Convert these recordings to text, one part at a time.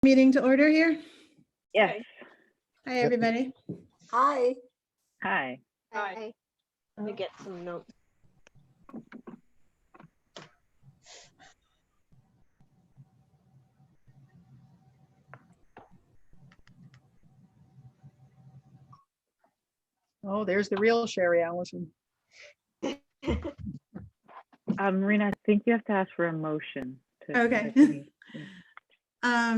Meeting to order here. Yes. Hi, everybody. Hi. Hi. Hi. Let me get some notes. Oh, there's the real Sherry Allison. Marina, I think you have to ask for a motion. Okay. Yeah.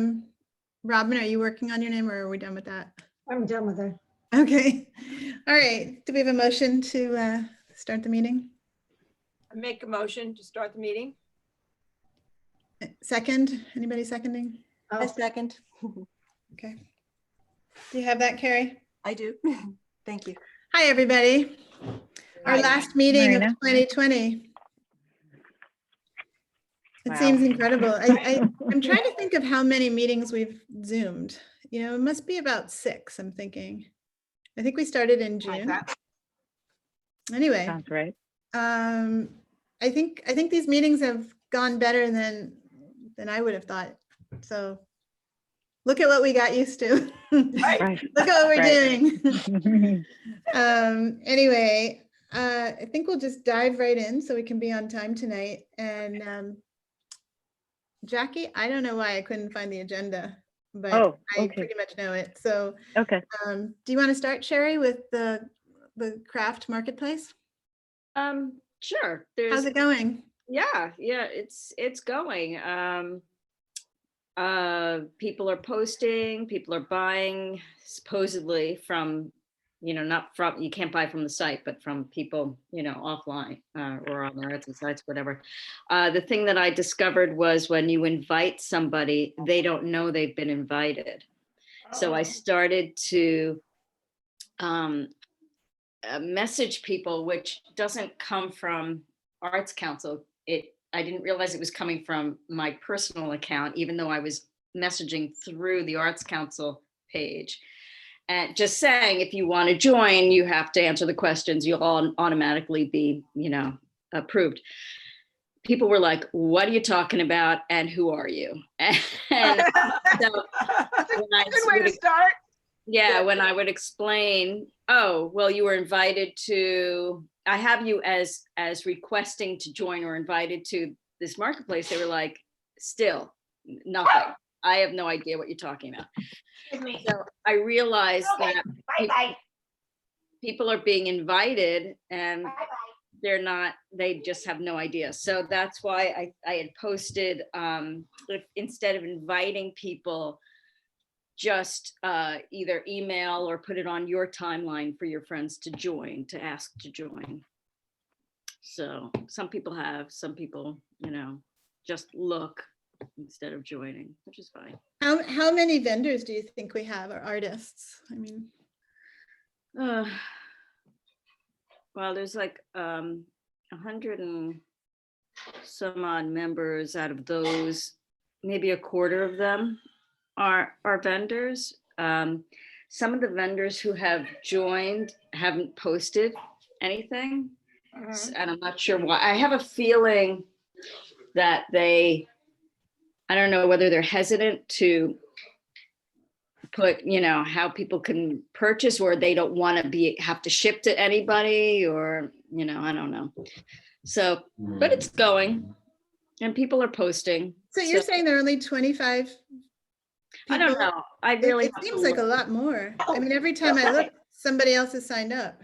Robin, are you working on your name or are we done with that? I'm done with it. Okay. All right. Do we have a motion to start the meeting? I make a motion to start the meeting. Second? Anybody seconding? Oh, second. Okay. Do you have that, Carrie? I do. Thank you. Hi, everybody. Our Hi. last meeting of Marina. 2020. It Wow. seems incredible. I'm trying to think of how many meetings we've Zoomed. You know, it must be about 6, I'm thinking. I think we started in Like June. that. Anyway, Sounds right. I think these meetings have gone better than I would have thought. So look at what we got used to. Right. Look at what we're Right. doing. Anyway, I think we'll just dive right in so we can be on time tonight. And Jackie, I don't know why I couldn't find the agenda, but Oh, I okay. pretty much know it. So Okay. do you want to start, Sherry, with the craft marketplace? Sure. How's it going? Yeah, it's going. People are posting, people are buying supposedly from, not from, you can't buy from the site, but from people, offline or on their Etsy sites, whatever. The thing that I discovered was when you invite somebody, they don't know they've been invited. So I started to message people, which doesn't come from Arts Council. I didn't realize it was coming from my personal account, even though I was messaging through the Arts Council page. And just saying, if you want to join, you have to answer the questions. You'll all automatically be, approved. People were like, what are you talking about? And who are you? And so when I Good way to start. yeah, when I would explain, oh, well, you were invited to, I have you as requesting to join or invited to this marketplace, they were like, still nothing. I have no idea what you're talking about. So I realized that people are being invited and they're not, they just have no idea. So that's why I had posted, instead of inviting people, just either email or put it on your timeline for your friends to join, to ask to join. So some people have, some people, just look instead of joining, which is fine. How many vendors do you think we have, or artists? I mean, Well, there's like 100 and some odd members. Out of those, maybe a quarter of them are vendors. Some of the vendors who have joined haven't posted anything, and I'm not sure why. I have a feeling that I don't know whether they're hesitant to put, how people can purchase, or they don't want to have to ship to anybody, or, I don't know. So, but it's going and people are posting. so you're saying there are only 25 people? I don't know. I really It seems like a lot more. I mean, every time I look, somebody else has signed up.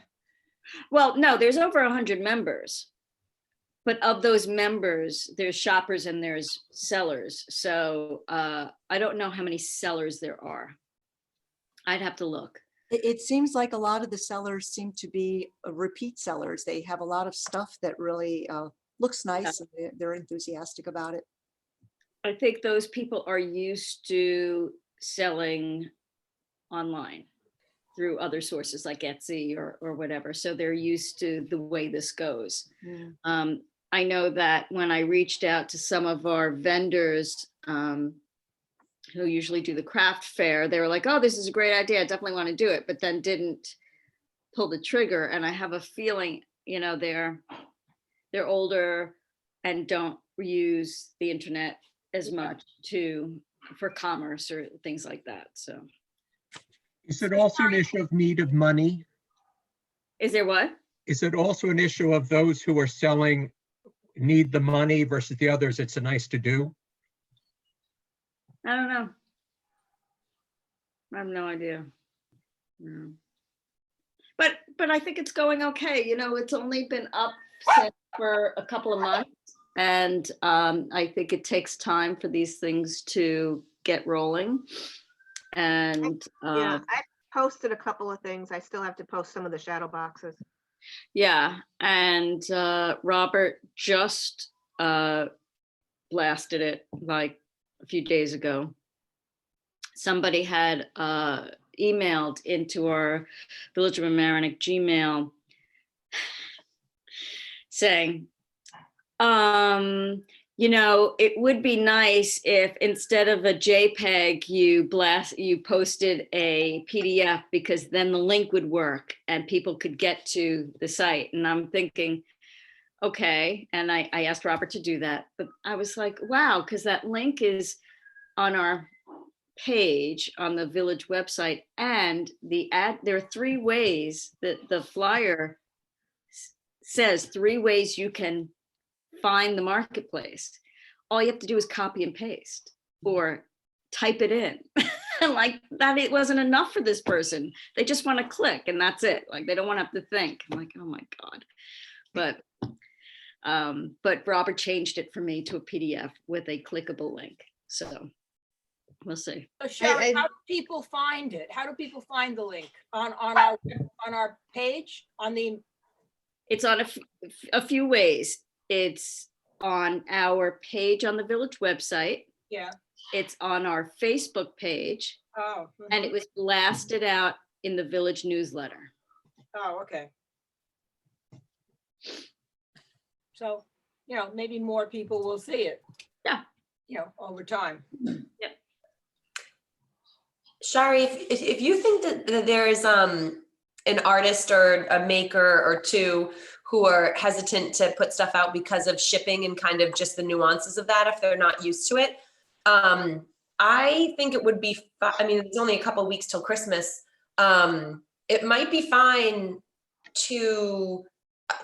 Well, no, there's over 100 members. But of those members, there's shoppers and there's sellers. So I don't know how many sellers there are. I'd have to look. It seems like a lot of the sellers seem to be repeat sellers. They have a lot of stuff that really looks nice, and they're enthusiastic about it. I think those people are used to selling online through other sources like Etsy or whatever. So they're used to the way this goes. Mm. I know that when I reached out to some of our vendors who usually do the craft fair, they were like, oh, this is a great idea. I definitely want to do it, but then didn't pull the trigger. And I have a feeling, they're older and don't use the internet as much to for commerce or things like that. So Is it also an issue of need of money? is there what? Is it also an issue of those who are selling need the money versus the others, it's a nice to do? I don't know. I have no idea. No. But I think it's going okay. You know, it's only been up for a couple of months. And I think it takes time for these things to get rolling. And Yeah, I posted a couple of things. I still have to post some of the shadow boxes. yeah, and Robert just blasted it like a few days ago. Somebody had emailed into our Village of Mamaroneck Gmail saying, you know, it would be nice if instead of a JPEG, you posted a PDF, because then the link would work and people could get to the site. And I'm thinking, okay. And I asked Robert to do that, but I was like, wow, because that link is on our page on the village website, and there are 3 ways that the flyer says 3 ways you can find the marketplace. All you have to do is copy and paste or type it in. And like that, it wasn't enough for this person. They just want to click and that's it. Like they don't want to have to think. I'm like, oh my God. But Robert changed it for me to a PDF with a clickable link. So we'll see. So Sharon, I- how do people find it? How do people find the link on our page, on the, It's on a few ways. It's on our page on the village website. yeah, It's on our Facebook page, oh. and it was blasted out in the village newsletter. Oh, okay. So, you know, maybe more people will see it. Yeah. You know, over time. Shari, if you think that there is an artist or a maker or two who are hesitant to put stuff out because of shipping and kind of just the nuances of that, if they're not used to it, I think it would be, I mean, it's only a couple of weeks till Christmas. It might be fine to,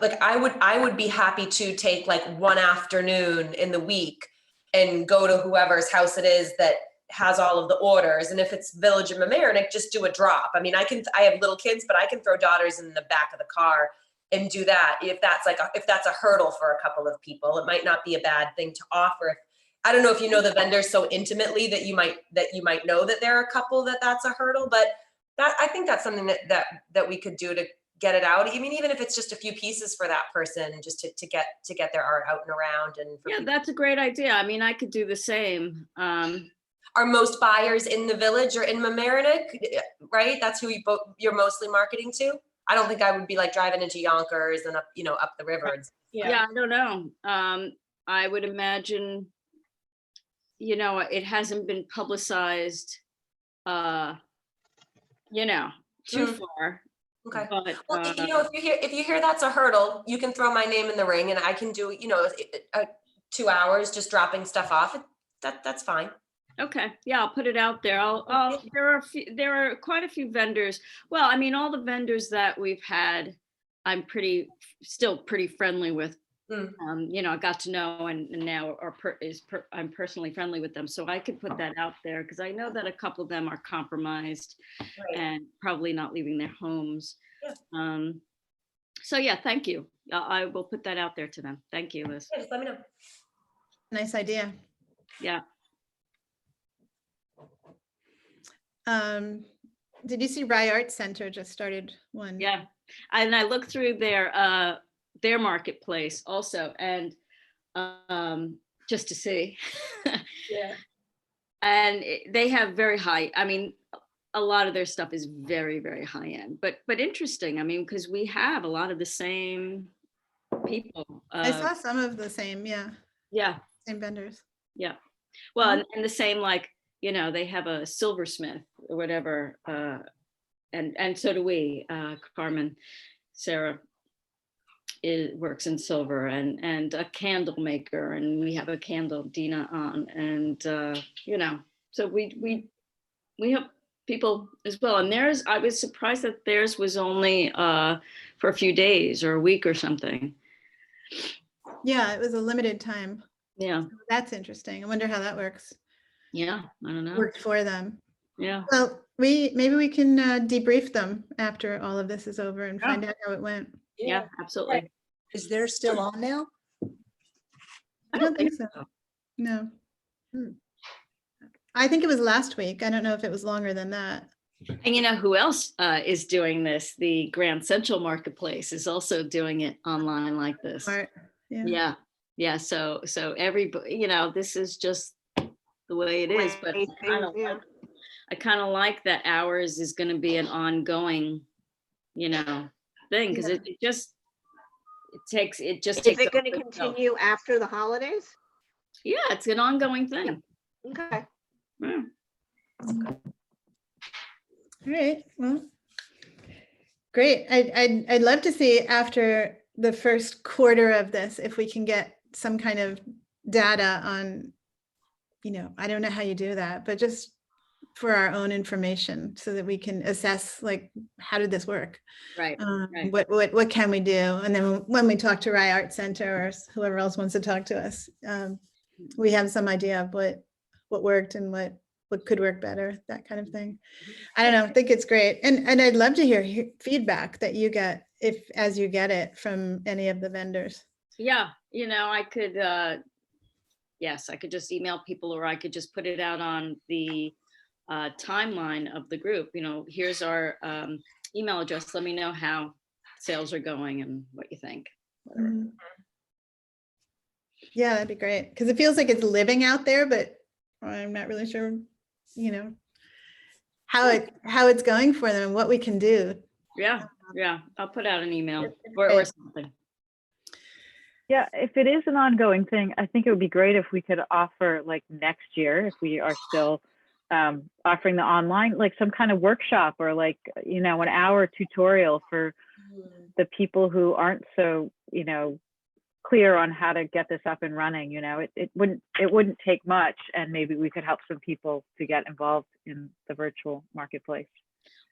like, I would be happy to take like one afternoon in the week and go to whoever's house it is that has all of the orders. And if it's Village of Mamaroneck, just do a drop. I mean, I have little kids, but I can throw daughters in the back of the car and do that. If that's a hurdle for a couple of people, it might not be a bad thing to offer. I don't know if you know the vendors so intimately that you might know that there are a couple that's a hurdle, but I think that's something that we could do to get it out. I mean, even if it's just a few pieces for that person, just to get their art out and around. And for Yeah, people. that's a great idea. I mean, I could do the same. Are most buyers in the village or in Mamaroneck, right? That's who you're mostly marketing to. I don't think I would be like driving into Yonkers and up the river. Yeah, I don't know. I would imagine, you know, it hasn't been publicized, you know, too far. Okay. But, Well, if you hear that's a hurdle, you can throw my name in the ring, and I can do 2 hours just dropping stuff off. That's fine. okay, yeah, I'll put it out there. There are quite a few vendors. Well, I mean, all the vendors that we've had, I'm still pretty friendly with. You know, I got to know and now I'm personally friendly with them. So I could put that out there because I know that a couple of them are compromised Right. and probably not leaving their homes. Yeah. So yeah, thank you. I will put that out there to them. Thank you, Liz. Yeah, just let me know. Nice idea. Yeah. Did you see Rye Arts Center just started one? Yeah. And I looked through their marketplace also, and just to see. Yeah. And they have very high, I mean, a lot of their stuff is very, very high end, but interesting. I mean, because we have a lot of the same people. I saw some of the same, yeah, Yeah, same vendors. yeah. Well, and the same, like, you know, they have a silversmith or whatever, and so do we. Carmen, Sarah works in silver, and a candle maker, and we have a candle, Dina, on, and you know, So we help people as well. And theirs, I was surprised that theirs was only for a few days or a week or something. Yeah, it was a limited time. Yeah, That's interesting. I wonder how that works. yeah, I don't know. Worked for them. Yeah, Well, maybe we can debrief them after all of this is over and find out how it went. yeah, absolutely. Is there still on now? I don't think so. No. I think it was last week. I don't know if it was longer than that. And you know who else is doing this? The Grand Central Marketplace is also doing it online like this. Or- yeah. Yeah, yeah. So everybody, you know, this is just the way it is. But Way I things, kind of like that ours is going to be an ongoing, you know, thing because Yeah. it just takes. Is takes it going to over itself. continue after the holidays? Yeah, it's an ongoing thing. Okay. Yeah. All right, well, great. I'd love to see after the first quarter of this, if we can get some kind of data on, you know, I don't know how you do that, but just for our own information so that we can assess, like, how did this work? Right. Right. What can we do? And then when we talk to Rye Art Center or whoever else wants to talk to us, we have some idea of what worked and what could work better, that kind of thing. I don't know, I think it's great. And I'd love to hear feedback that you get as you get it from any of the vendors. Yeah, you know, I could, yes, I could just email people or I could just put it out on the timeline of the group. You know, here's our email address. Let me know how sales are going and what you think. Whatever. Mhm. Yeah, that'd be great. Because it feels like it's living out there, but I'm not really sure, you know, how it's going for them and what we can do. Yeah, yeah. I'll put out an email or Great. something. Yeah, if it is an ongoing thing, I think it would be great if we could offer, like, next year, if we are still offering the online, like some kind of workshop or, like, you know, an hour tutorial for the people who aren't so, you know, clear on how to get this up and running. You know, it wouldn't take much, and maybe we could help some people to get involved in the virtual marketplace.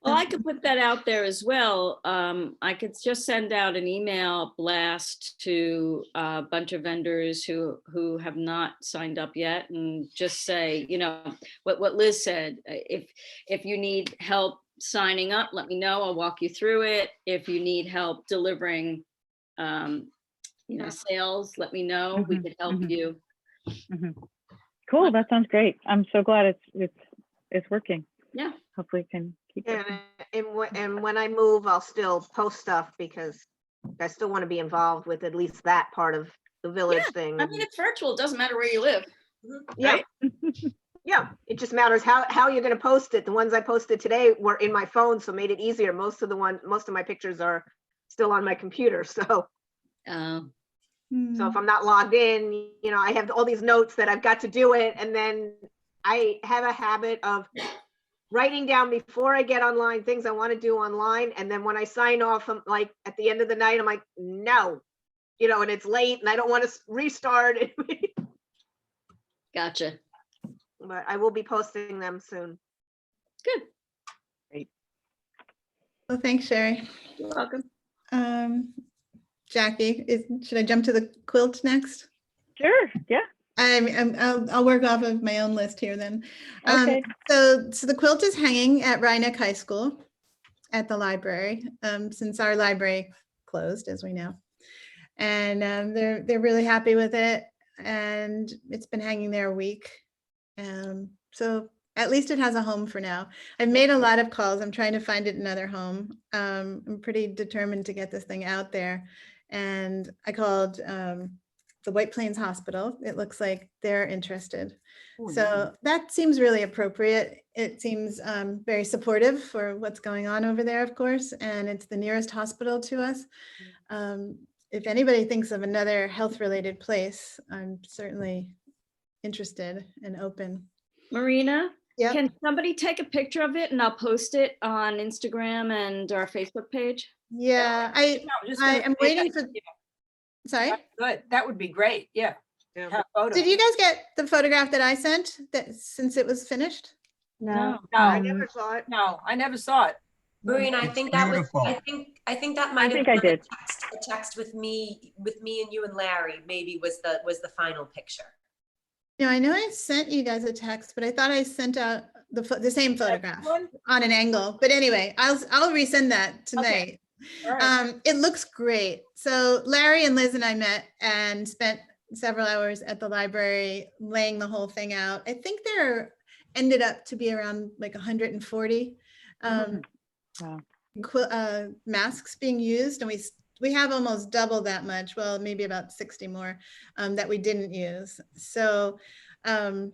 Well, I could put that out there as well. I could just send out an email blast to a bunch of vendors who have not signed up yet, and just say, you know, what Liz said. If you need help signing up, let me know. I'll walk you through it. If you need help delivering, you know, sales, let me know. We Mhm, could help mhm. you. Cool, that sounds great. I'm so glad it's working. Yeah. Hopefully it can keep working. And when I move, I'll still post stuff because I still want to be involved with at least that part of the village thing. I mean, it's virtual. It doesn't matter where you live. Yeah. Yeah, it just matters how you're going to post it. The ones I posted today were in my phone, so made it easier. Most of my pictures are still on my computer. So if I'm not logged in, you know, I have all these notes that I've got to do it. And then I have a habit of writing down before I get online things I want to do online. And then when I sign off, I'm like, at the end of the night, I'm like, no, you know, and it's late and I don't want to restart it. Gotcha. But I will be posting them soon. Good. Well, thanks, Sherry. You're welcome. Jackie, should I jump to the quilt next? Sure, yeah, I'll work off of my own list here then. okay. So the quilt is hanging at Rhinebeck High School at the library, since our library closed, as we know. And they're really happy with it, and it's been hanging there a week. So at least it has a home for now. I've made a lot of calls. I'm trying to find it another home. I'm pretty determined to get this thing out there. And I called the White Plains Hospital. It looks like they're interested. So that seems really appropriate. It seems very supportive for what's going on over there, of course, and it's the nearest hospital to us. If anybody thinks of another health-related place, I'm certainly interested and open. Marina, Yep. can somebody take a picture of it and I'll post it on Instagram and our Facebook page? Yeah, No, just I gonna am say waiting that, for, yeah, sorry? Good, that would be great, yeah. have photos. Did you guys get the photograph that I sent that since it was finished? No. I never saw it. No, I never saw it. Marina, I It's think that was, beautiful. I think that might have think been I on the did. text with me and you and Larry, maybe was the final picture. No, I know I sent you guys a text, but I thought I sent out the same photograph one? on an angle. But anyway, I'll resend that tonight. All right. It looks great. So Larry and Liz and I met and spent several hours at the library laying the whole thing out. I think there ended up to be around like 140 Wow. masks being used, and we have almost double that much. Well, maybe about 60 more that we didn't use. So the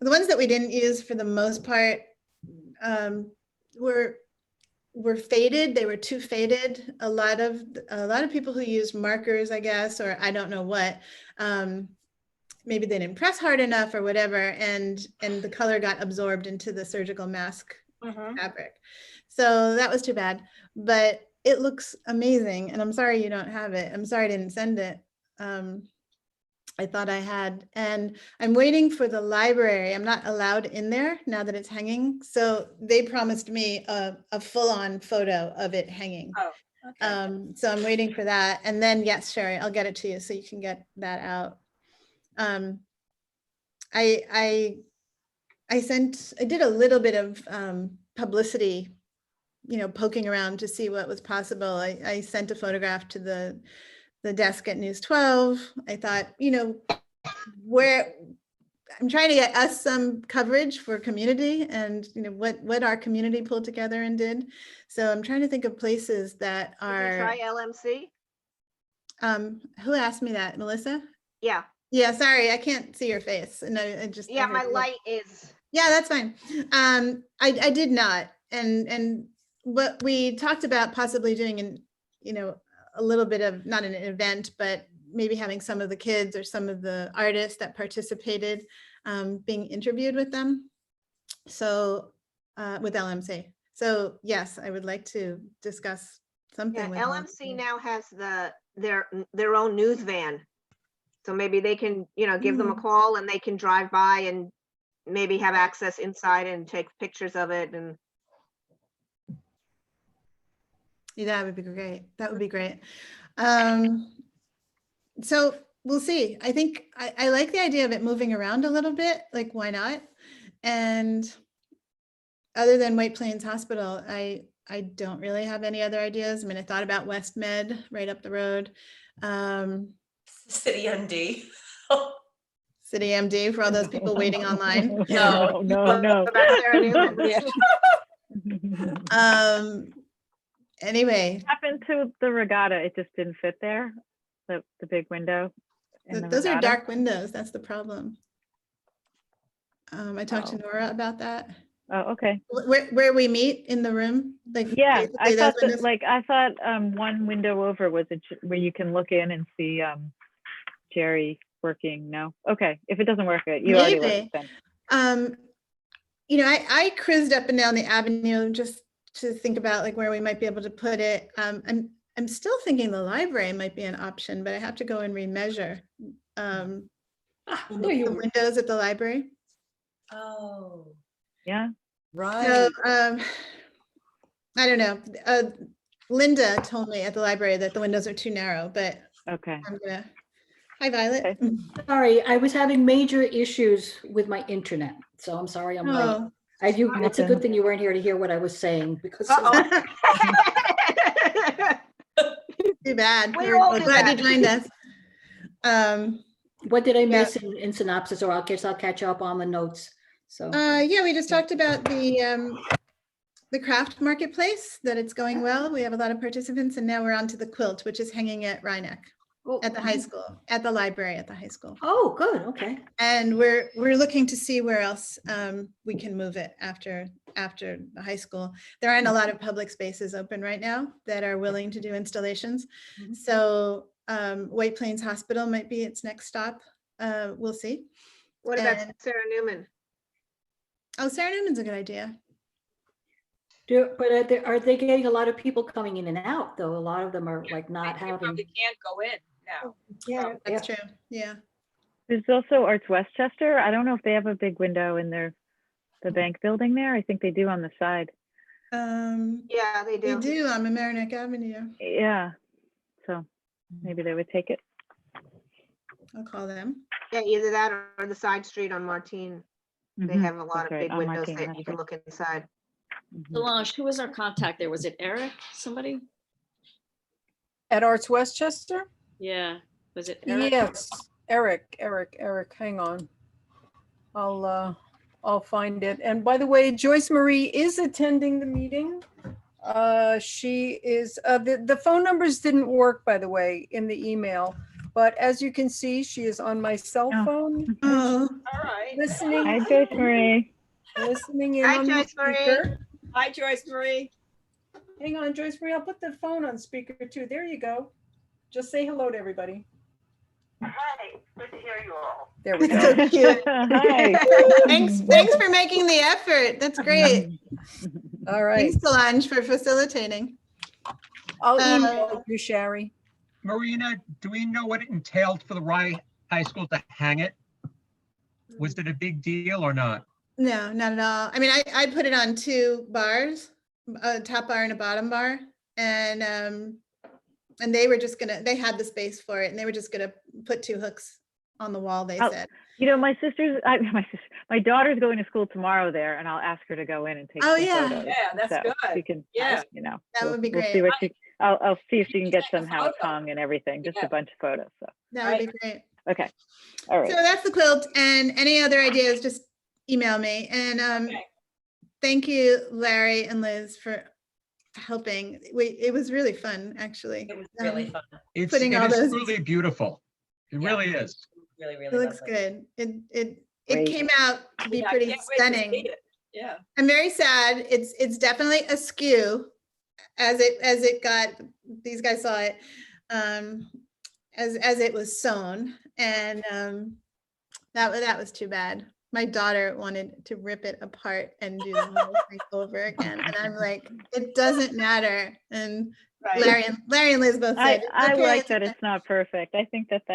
ones that we didn't use for the most part were faded. They were too faded. A lot of people who used markers, I guess, or I don't know what, maybe they didn't press hard enough or whatever, and the color got absorbed into the surgical mask Mhm. fabric. So that was too bad, but it looks amazing. And I'm sorry you don't have it. I'm sorry I didn't send it. I thought I had, and I'm waiting for the library. I'm not allowed in there now that it's hanging. So they promised me a full-on photo of it hanging. Oh, okay. So I'm waiting for that. And then, yes, Sherry, I'll get it to you so you can get that out. I did a little bit of publicity, poking around to see what was possible. I sent a photograph to the desk at News 12. I thought, where I'm trying to get us some coverage for community and what our community pulled together and did. So I'm trying to think of places that Did you are, try LMC? who asked me that, Melissa? Yeah, Yeah, sorry, I can't see your face. And I just. I yeah, heard my you. light is, Yeah, that's fine. I did not. And what we talked about possibly doing a little bit of, not an event, but maybe having some of the kids or some of the artists that participated being interviewed with them. So with LMC. So yes, I would like to discuss something yeah, with LMC now has their own news van. So maybe they can, give them a call and they can drive by and maybe have access inside and take pictures of it. And Yeah, that would be great. That would be great. So we'll see. I think I like the idea of it moving around a little bit. Like, why not? And other than White Plains Hospital, I don't really have any other ideas. I mean, I thought about West Med right up the road. City MD. City MD for all those people waiting online. No. about Sarah Newman. Anyway, Happened to the regatta, it just didn't fit there, the big window. in the those are regatta. dark windows. That's the problem. I talked to Nora about that. Oh, okay. Where we meet in the room, like Yeah, basically I those thought that, windows. I thought one window over was where you can look in and see Jerry working. No, okay. If it doesn't work, you already Maybe. looked then. I cruised up and down the avenue just to think about like where we might be able to put it. I'm still thinking the library might be an option, but I have to go and remeasure the windows at the library. Oh, Yeah. Right. So I don't know. Linda told me at the library that the windows are too narrow, but Okay. I'm gonna. Hi, Violet. Okay. Sorry, I was having major issues with my internet, so I'm sorry I'm late. Oh. It's a good thing you weren't here to hear what I was saying because Uh-oh. Too bad. We We're all do glad you that. joined us. what did I Yeah. miss in synopsis, or I'll catch up on the notes. So Yeah, we just talked about the craft marketplace, that it's going well. We have a lot of participants, and now we're on to the quilt, which is hanging at Rhinebeck at the high school, at the library at the high school. Oh, good. Okay. And we're looking to see where else we can move it after the high school. There aren't a lot of public spaces open right now that are willing to do installations. Mhm. So White Plains Hospital might be its next stop. We'll see. What about And- Sarah Newman? Oh, Sarah Newman's a good idea. Are they getting a lot of people coming in and out though? A lot of them are like not You having. probably can't go in now. Yeah, That's true. Yeah. There's also Arts Westchester. I don't know if they have a big window in the bank building there. I think they do on the side. Yeah, they They do. do on Mamaroneck Avenue. Yeah. So maybe they would take it. I'll call them. Yeah, either that or the side street on Martine. They Mhm, have a lot that's of right, big on windows Martine, that that's you can right. look inside. Mhm. Solange, who was our contact there? Was it Eric, somebody? At Arts Westchester? Yeah, was it Eric? Yes, Eric, hang on. I'll find it. And by the way, Joyce Marie is attending the meeting. She is, the phone numbers didn't work, by the way, in the email. But as you can see, she is on my cell Oh. phone, Oh, All right. listening, Hi, Joyce Marie. listening in Hi, on the Joyce Marie. speaker. Hi, Joyce Marie. Hang on, Joyce Marie, I'll put the phone on speaker too. There you go. Just say hello to everybody. Hi, good to hear you all. There we so go. cute. Hi. Thanks for making the effort. That's great. All right. Thanks, Solange, for facilitating. I'll email you, Sherry. Marina, do we know what it entailed for the Rye High School to hang it? Was it a big deal or not? No, not at all. I mean, I put it on 2 bars, a top bar and a bottom bar. And they were just gonna, they had the space for it and they were just gonna put 2 hooks on the wall, they Oh, said. You know, my daughter's going to school tomorrow there, and I'll ask her to go in and take Oh, some yeah. photos. Yeah, that's So good. She can, Yeah. you know. That would be we'll see great. what she. I'll see if she can get Take a some how it's photo. hung and everything, just Yeah. a bunch of photos. So That would be great. okay, all right. So that's the quilt, and any other ideas, just email me. And Okay. thank you, Larry and Liz, for helping. It was really fun, actually. It was really fun. It Putting all is those- truly beautiful. It Yeah. really is. Really, It really looks lovely. good. It Great. came out to be Yeah, I pretty can't wait to see stunning. it. Yeah. I'm very sad. It's definitely askew as it got, these guys saw it, as it was sewn. And that was too bad. My daughter wanted to rip it apart and do the whole thing over again. And I'm like, it doesn't matter. And Right. Larry and Liz both said. I "Okay, like that it's not perfect. I think that's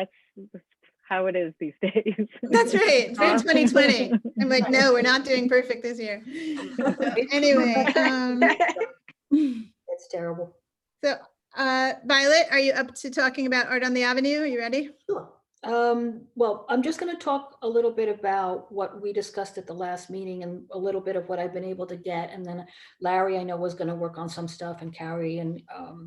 how it is these days. That's right. It's very 2020. I'm like, no, we're not doing perfect this year. Anyway, It's terrible. so Violet, are you up to talking about Art on the Avenue? Are you ready? Sure. Well, I'm just going to talk a little bit about what we discussed at the last meeting and a little bit of what I've been able to get. And then Larry, I know, was going to work on some stuff, and Carrie and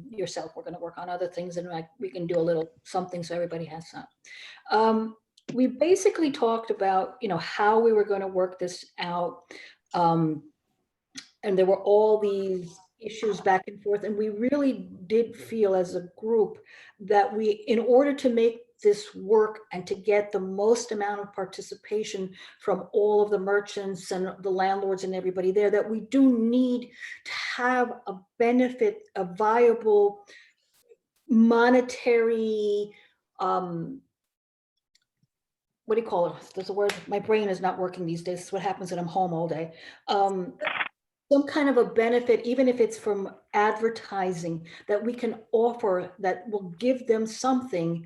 yourself, we're going to work on other things, and we can do a little something so everybody has some. We basically talked about, how we were going to work this out. And there were all these issues back and forth. And we really did feel as a group that in order to make this work and to get the most amount of participation from all of the merchants and the landlords and everybody there, that we do need to have a benefit, a viable monetary, what do you call it? There's a word, my brain is not working these days. It's what happens when I'm home all day. Some kind of a benefit, even if it's from advertising, that we can offer that will give them something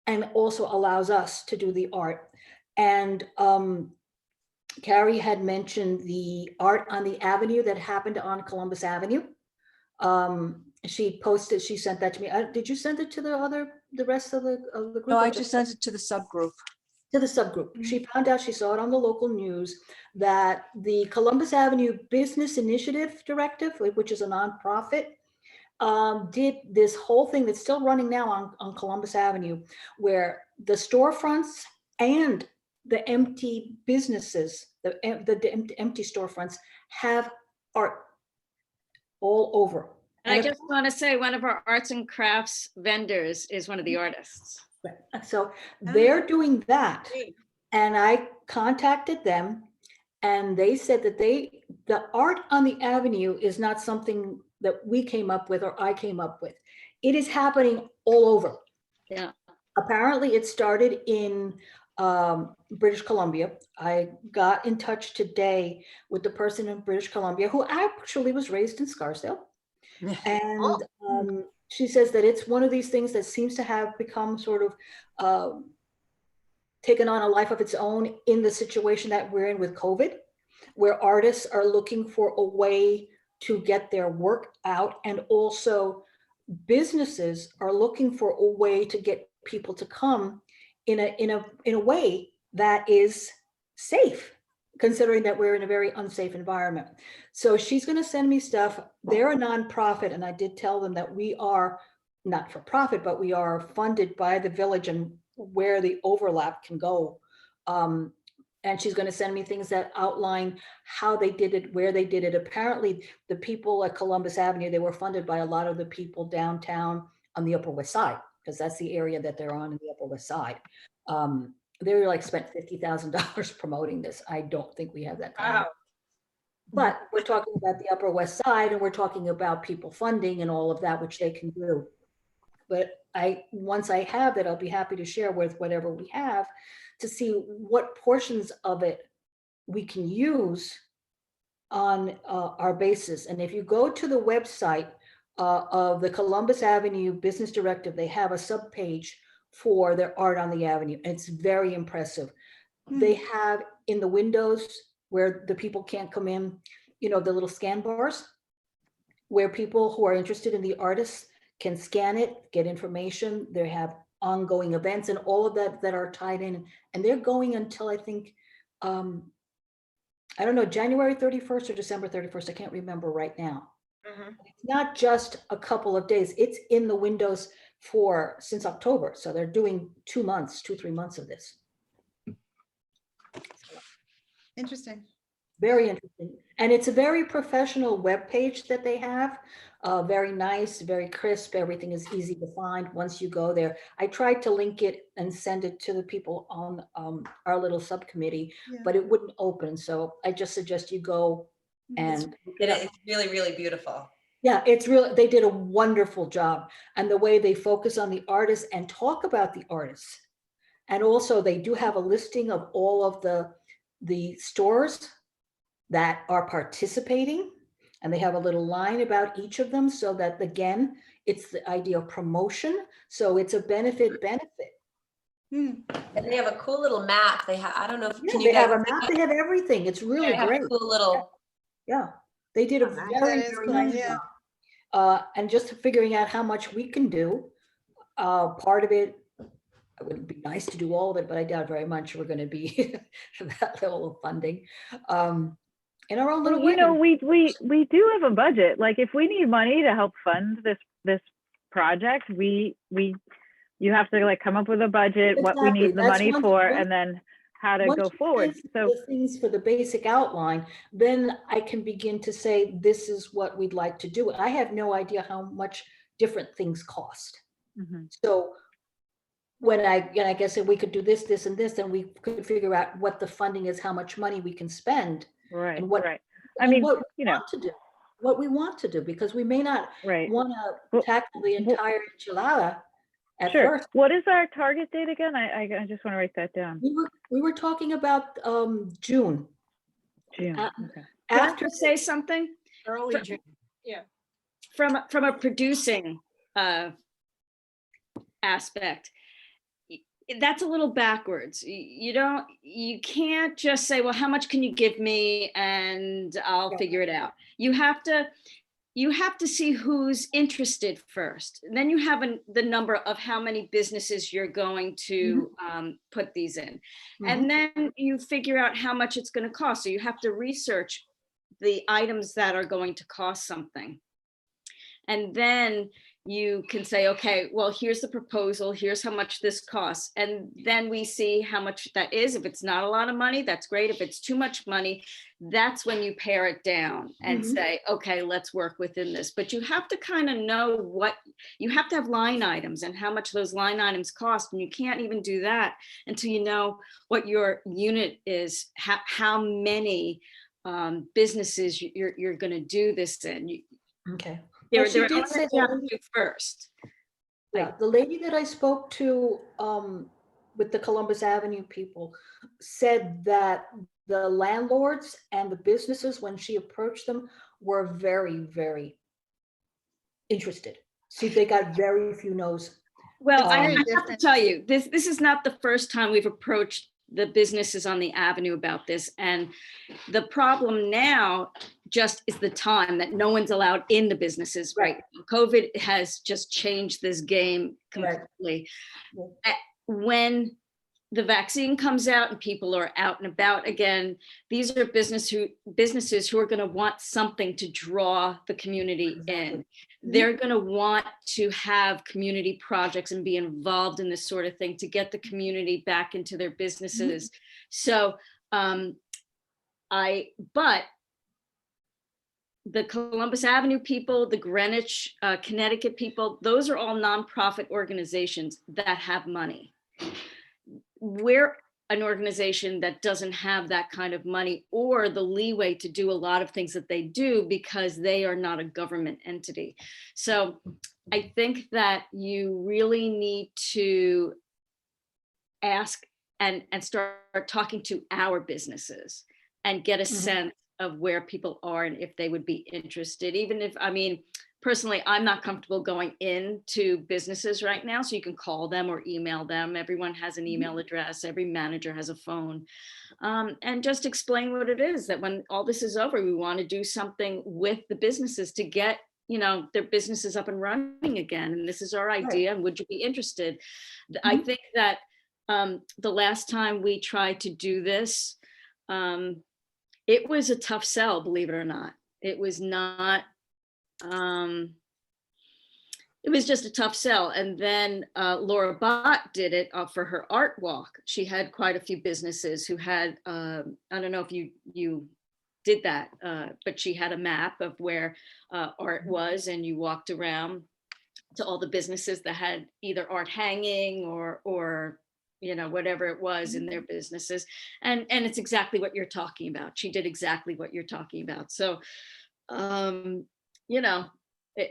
and also allows us to do the art. And Carrie had mentioned the art on the avenue that happened on Columbus Avenue. She posted, she sent that to me. Did you send it to the rest of the group? No, or I just sent it to the subgroup. to the subgroup. She found out, she saw it on the local news, that the Columbus Avenue Business Initiative Directive, which is a nonprofit, did this whole thing that's still running now on Columbus Avenue, where the storefronts and the empty businesses, the empty storefronts have art all over. And I just want to say one of our arts and crafts vendors is one of the artists. So they're doing that. And I contacted them, and they said that the art on the avenue is not something that we came up with or I came up with. It is happening all over. Yeah. Apparently it started in British Columbia. I got in touch today with the person in British Columbia who actually was raised in Scarsdale. And she says that it's one of these things that seems to have become sort of taken on a life of its own in the situation that we're in with COVID, where artists are looking for a way to get their work out, and also businesses are looking for a way to get people to come in a way that is safe, considering that we're in a very unsafe environment. So she's going to send me stuff. They're a nonprofit, and I did tell them that we are not for profit, but we are funded by the village and where the overlap can go. And she's going to send me things that outline how they did it, where they did it. Apparently, the people at Columbus Avenue, they were funded by a lot of the people downtown on the Upper West Side, because that's the area that they're on in the Upper West Side. They were like spent $50,000 promoting this. I don't think we have that kind of. Wow. But we're talking about the Upper West Side, and we're talking about people funding and all of that, which they can do. But once I have that, I'll be happy to share with whatever we have to see what portions of it we can use on our basis. And if you go to the website of the Columbus Avenue Business Directive, they have a subpage for their art on the avenue. And it's very impressive. They have in the windows where the people can't come in, you know, the little scan bars where people who are interested in the artists can scan it, get information. They have ongoing events and all of that are tied in, and they're going until I think, I don't know, January 31st or December 31st. I can't remember right now. It's not just a couple of days. It's in the windows since October. So they're doing 2 months, 2-3 months of this. Interesting. Very interesting. And it's a very professional web page that they have. Very nice, very crisp. Everything is easy to find once you go there. I tried to link it and send it to the people on our little subcommittee, Yeah. but it wouldn't open. So I just suggest you go and It's really, really beautiful. yeah, it's really, they did a wonderful job. And the way they focus on the artists and talk about the artists. And also they do have a listing of all of the stores that are participating. And they have a little line about each of them so that, again, it's the idea of promotion. So it's a benefit. And they have a cool little map. They have, I don't know if, can They you have guys a map, they have everything. It's really they have great. a cool little, Yeah, they did a Oh, nice. very, That is very cool, nice yeah. job. And just figuring out how much we can do. Part of it, it would be nice to do all of it, but I doubt very much we're going to be that level of funding. In our own little way. You know, we do have a budget. Like if we need money to help fund this project, you have to like come up with a budget, what we Exactly. need the That's money one- for, one- and then how to Once go you forward. give So the things for the basic outline, then I can begin to say, this is what we'd like to do. I have no idea how much different things cost. mhm. So when I guess if we could do this, this, and this, then we could figure out what the funding is, how much money we can spend. Right, And what- right. I and mean, what we you know, want to do, what we want to do, because we may not right. want to Well, tackle the entire enchilada at Sure. first. What is our target date again? I just want to write that down. We were talking about June. June. Uh, Okay. Can I After just say something? Early June. From a producing aspect, that's a little backwards. You can't just say, well, how much can you give me and I'll Yeah. figure it out. You have to see who's interested first. And then you have the number of how many businesses you're going to put these in. And then you figure out how much it's going to cost. So you have to research the items that are going to cost something. And then you can say, okay, well, here's the proposal, here's how much this costs. And then we see how much that is. If it's not a lot of money, that's great. If it's too much money, that's when you pare it down and say, okay, let's work within this. But you have to kind of know you have to have line items and how much those line items cost. And you can't even do that until you know what your unit is, how many businesses you're going to do this in. Okay. There Well, she are did elements say you have to do first. Yeah, the lady that I spoke to with the Columbus Avenue people said that the landlords and the businesses, when she approached them, were very, very interested. See, they got very few no's. Well, It's I very have to different. tell you, this is not the first time we've approached the businesses on the avenue about this. And the problem now just is the time that no one's allowed in the businesses, right? COVID has just changed this game Right. completely. Yeah. When the vaccine comes out and people are out and about again, these are businesses who are going to want something to draw the community in. They're going to want to have community projects and be involved in this sort of thing to get the community back into their businesses. So but the Columbus Avenue people, the Greenwich, Connecticut people, those are all nonprofit organizations that have money. We're an organization that doesn't have that kind of money or the leeway to do a lot of things that they do because they are not a government entity. So I think that you really need to ask and start talking to our businesses and get a sense of where people are and if they would be interested. Even if, I mean, personally, I'm not comfortable going into businesses right now, so you can call them or email them. Everyone has an email address, every manager has a phone, and just explain what it is, that when all this is over, we want to do something with the businesses to get, you know, their businesses up and running again. And this is our idea, and would you be interested? I think that the last time we tried to do this, it was a tough sell, believe it or not. It was not, it was just a tough sell. And then Laura Bott did it for her art walk. She had quite a few businesses who had, I don't know if you did that, but she had a map of where art was, and you walked around to all the businesses that had either art hanging or you know, whatever it was in their businesses. And it's exactly what you're talking about. She did exactly what you're talking about. So, you know,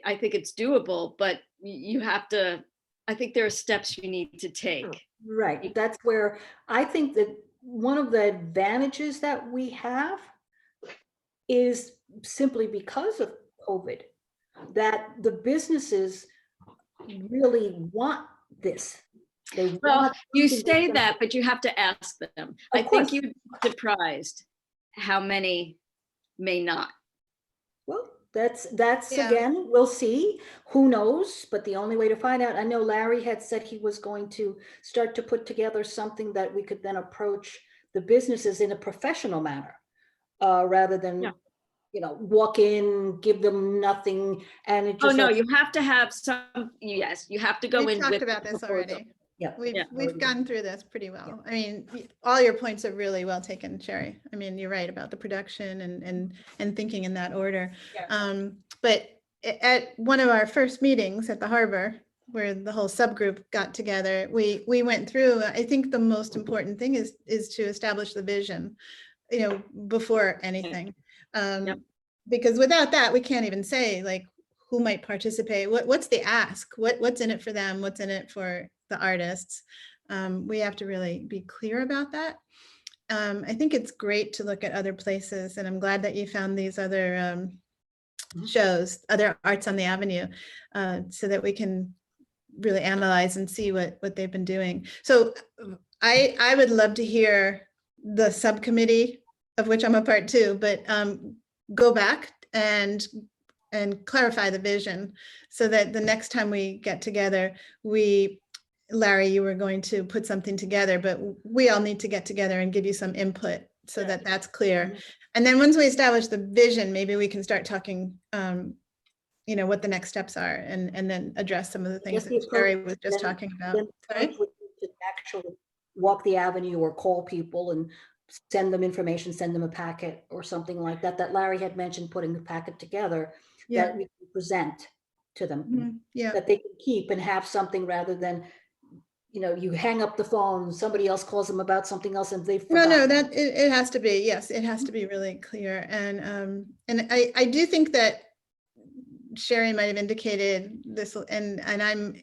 I think it's doable, but you have to, I think there are steps you need to take. Right. That's where I think that one of the advantages that we have is simply because of COVID, that the businesses really want this. They Well, want you something say that's that, but you have to ask them. I Of think course. you'd be surprised how many may not. Well, that's Yeah. again, we'll see. Who knows? But the only way to find out, I know Larry had said he was going to start to put together something that we could then approach the businesses in a professional manner, rather than, Yeah. you know, walk in, give them nothing, and it Oh, just. no, you have to have some, yes, you have to go We've in talked with. about this already. Yeah. We've Yeah. gone through this pretty well. I mean, all your points are really well taken, Sherry. I mean, you're right about the production and thinking in that order. Yeah. But at one of our first meetings at the harbor, where the whole subgroup got together, we went through, I think the most important thing is to establish the vision, you know, before anything. Yep. Because without that, we can't even say like who might participate, what's the ask, what's in it for them, what's in it for the artists. We have to really be clear about that. I think it's great to look at other places, and I'm glad that you found these other shows, other arts on the avenue, so that we can really analyze and see what they've been doing. So I would love to hear the subcommittee, of which I'm a part too, but go back and clarify the vision so that the next time we get together, Larry, you were going to put something together, but we all need to get together and give you some input so that that's clear. And then once we establish the vision, maybe we can start talking, you know, what the next steps are, and then address some of the things that Sherry was just talking about. Then Sorry? approach would be to actually walk the avenue or call people and send them information, send them a packet or something like that, that Larry had mentioned, putting the packet together Yeah. that we can present to them, Mhm. Yeah. that they can keep and have something, rather than, you know, you hang up the phone, somebody else calls them about something else and they've No, forgotten. that it has to be, yes, it has to be really clear. And I do think that Sherry might have indicated this, and I'm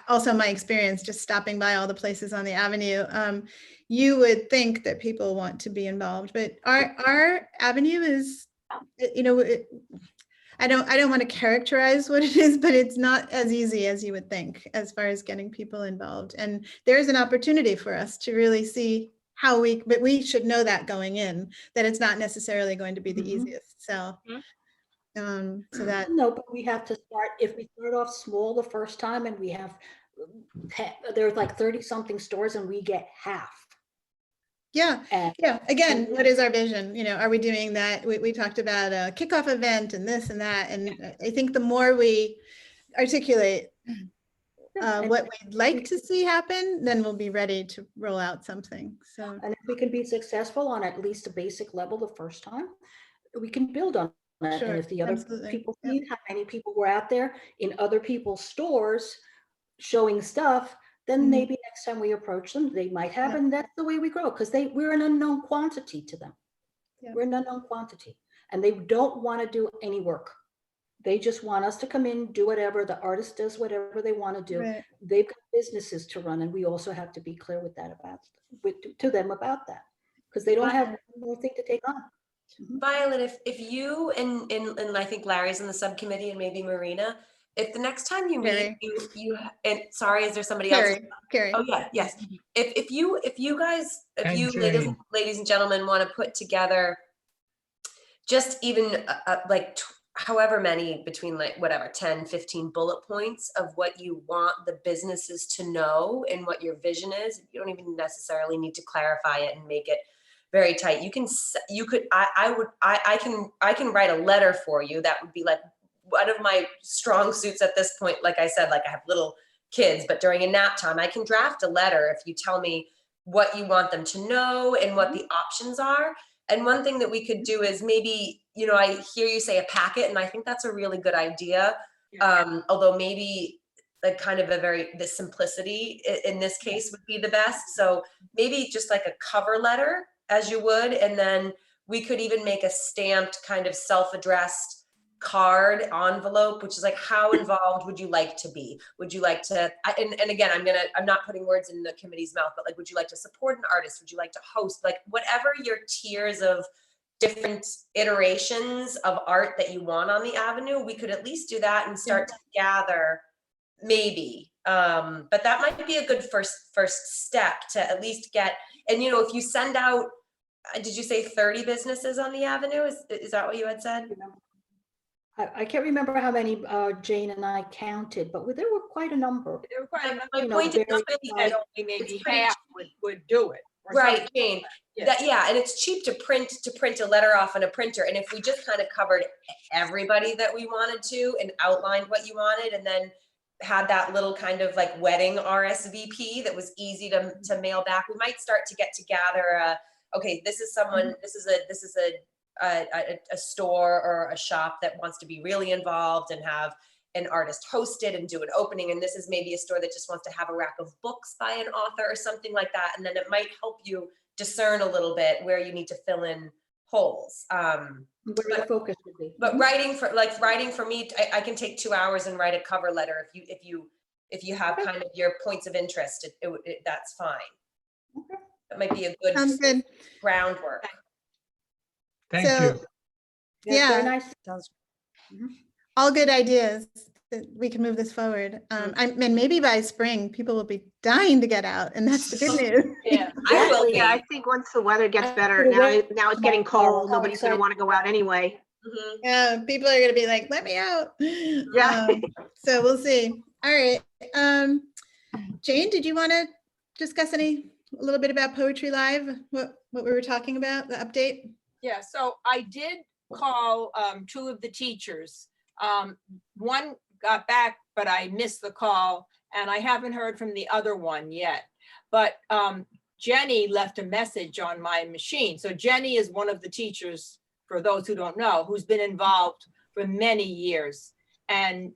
also my experience just stopping by all the places on the avenue. You would think that people want to be involved, but our avenue is, you know, I don't want to characterize what it is, but it's not as easy as you would think as far as getting people involved. And there's an opportunity for us to really see how but we should know that going in, that it's not necessarily going to be the Mhm. easiest. So, so that, No, but we have to start, if we start off small the first time and we have, there's like 30 something stores and we get half. yeah. And Yeah, again, what is our vision? You know, are we doing that? We talked about a kickoff event and this and that. And I think the more we articulate and what we'd like to see happen, then we'll be ready to roll out something. So, and if we can be successful on at least a basic level the first time, we can build on that. Sure, And if the other absolutely. people Yep. see how many people were out there in other people's stores showing stuff, then Mhm. maybe next time we approach them, they might have, Yeah. and that's the way we grow, because we're an unknown quantity to them. Yeah. We're an unknown quantity, and they don't want to do any work. They just want us to come in, do whatever. The artist does whatever they want to do. Right. They've got businesses to run, and we also have to be clear with that to them about that, because they don't have anything to take on. Violet, if you and I think Larry's in the subcommittee and maybe Marina, if the next time you meet, Carrie. you and sorry, is there somebody else? Carrie. Oh yeah, yes. If you guys, And ladies and gentlemen want to put together just even like however many, between like whatever 10, 15 bullet points of what you want the businesses to know and what your vision is, you don't even necessarily need to clarify it and make it very tight. I can write a letter for you. That would be like one of my strong suits at this point. Like I said, like I have little kids, but during a nap time, I can draft a letter if you tell me what you want them to know and what the options are. And one thing that we could do is maybe, you know, I hear you say a packet, and I think that's a really good idea. Although maybe like kind of the simplicity in this case would be the best. So maybe just like a cover letter as you would, and then we could even make a stamped kind of self-addressed card envelope, which is like, how involved would you like to be? Would you like to, and again, I'm not putting words in the committee's mouth, but like, would you like to support an artist? Would you like to host? Like whatever your tiers of different iterations of art that you want on the avenue, we could at least do that and start to gather maybe. But that might be a good first step to at least get, and you know, if you send out, did you say 30 businesses on the avenue? Is that what you had said? I can't remember how many Jane and I counted, but there were quite a number. There were quite a number. My point is That only maybe half would do it. or right, something. Jane. Yes. And it's cheap to print a letter off on a printer. And if we just kind of covered everybody that we wanted to and outlined what you wanted, and then had that little kind of like wedding RSVP that was easy to mail back, we might start to get together. Okay, this is someone. This is a store or a shop that wants to be really involved and have an artist host it and do an opening. And this is maybe a store that just wants to have a rack of books by an author or something like that. And then it might help you discern a little bit where you need to fill in holes. Where the focus would be. But writing for me, I can take 2 hours and write a cover letter. If you have kind of your points of interest, that's fine. Okay. That might be a good Sounds good. groundwork. Thank So- you. Yeah. Very nice. All good ideas that we can move this forward. And maybe by spring, people will be dying to get out, and that's the good news. Yeah. I will Yeah, I be. think once the weather gets better, Put away now it's getting cold, nobody's gonna outside. want to go out anyway. Mhm. Yeah, people are gonna be like, let me out. Yeah. So we'll see. All right. Jane, did you want to discuss a little bit about Poetry Live? What we were talking about, the update? Yeah, so I did call two of the teachers. One got back, but I missed the call, and I haven't heard from the other one yet. But Jenny left a message on my machine. So Jenny is one of the teachers, for those who don't know, who's been involved for many years. And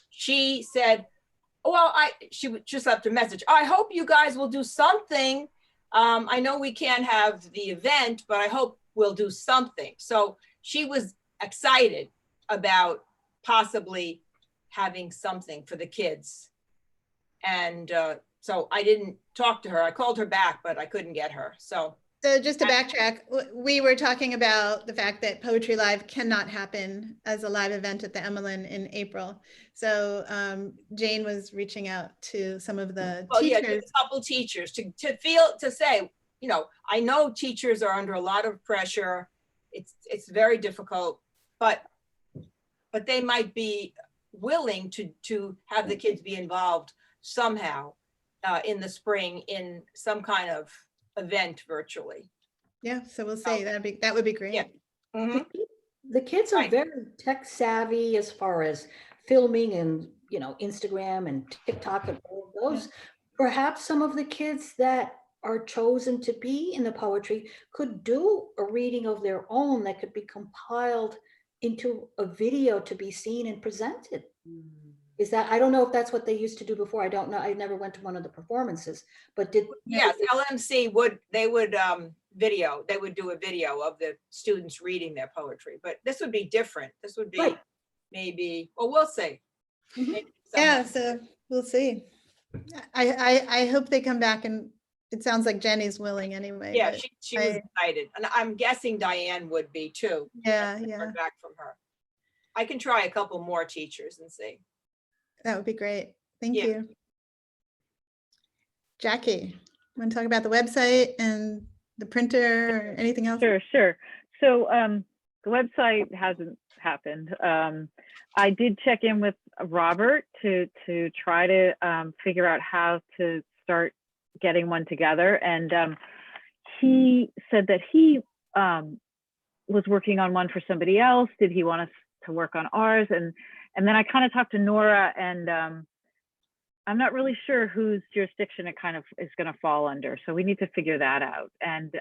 she said, well, she just left a message. I hope you guys will do something. I know we can't have the event, but I hope we'll do something. So she was excited about possibly having something for the kids. And so I didn't talk to her. I called her back, but I couldn't get her. So So just to backtrack, we were talking about the fact that Poetry Live cannot happen as a live event at the Emmeline in April. So Jane was reaching out to some of the Well, yeah, just teachers. a couple teachers to say, you know, I know teachers are under a lot of pressure. It's very difficult, but they might be willing to have the kids be involved somehow in the spring in some kind of event virtually. Yeah, so we'll see. That would be great. Yeah. Mhm. The kids are Right. very tech savvy as far as filming and, Instagram and TikTok and all of those. Perhaps some of the kids that are chosen to be in the poetry could do a reading of their own that could be compiled into a video to be seen and presented. Is that, I don't know if that's what they used to do before. I don't know. I never went to one of the performances, but did. Yes, LMC would do a video of the students reading their poetry, but this would be different. This would be Right. maybe, well, we'll see. Mhm. Maybe Yeah, someone- so we'll see. I hope they come back, and it sounds like Jenny's willing anyway. Yeah, but she was I- excited, and I'm guessing Diane would be too. Yeah, Haven't yeah, heard back from her. I can try a couple more teachers and see. that would be great. Thank Yeah. you. Jackie, want to talk about the website and the printer or anything else? Sure. So the website hasn't happened. I did check in with Robert to try to figure out how to start getting one together. And he said that he was working on one for somebody else. Did he want us to work on ours? And then I kind of talked to Nora, and I'm not really sure whose jurisdiction it kind of is going to fall under. So we need to figure that out. And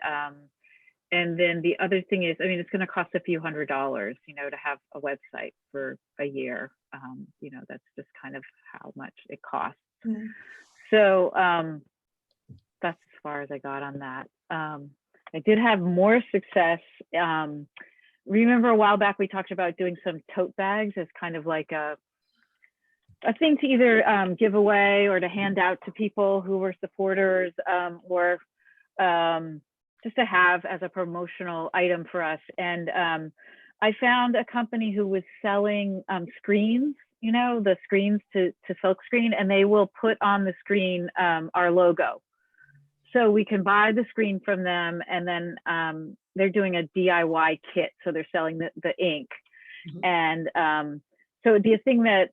then the other thing is, I mean, it's going to cost a few $100s, to have a website for a year. That's just kind of how much it costs. Mhm. So that's as far as I got on that. I did have more success. Remember a while back, we talked about doing some tote bags as kind of like a thing to either give away or to hand out to people who were supporters, or just to have as a promotional item for us. And I found a company who was selling screens, the screens to silk screen, and they will put on the screen our logo. So we can buy the screen from them, and then they're doing a DIY kit. So they're selling the ink. Mhm. And so it'd be a thing that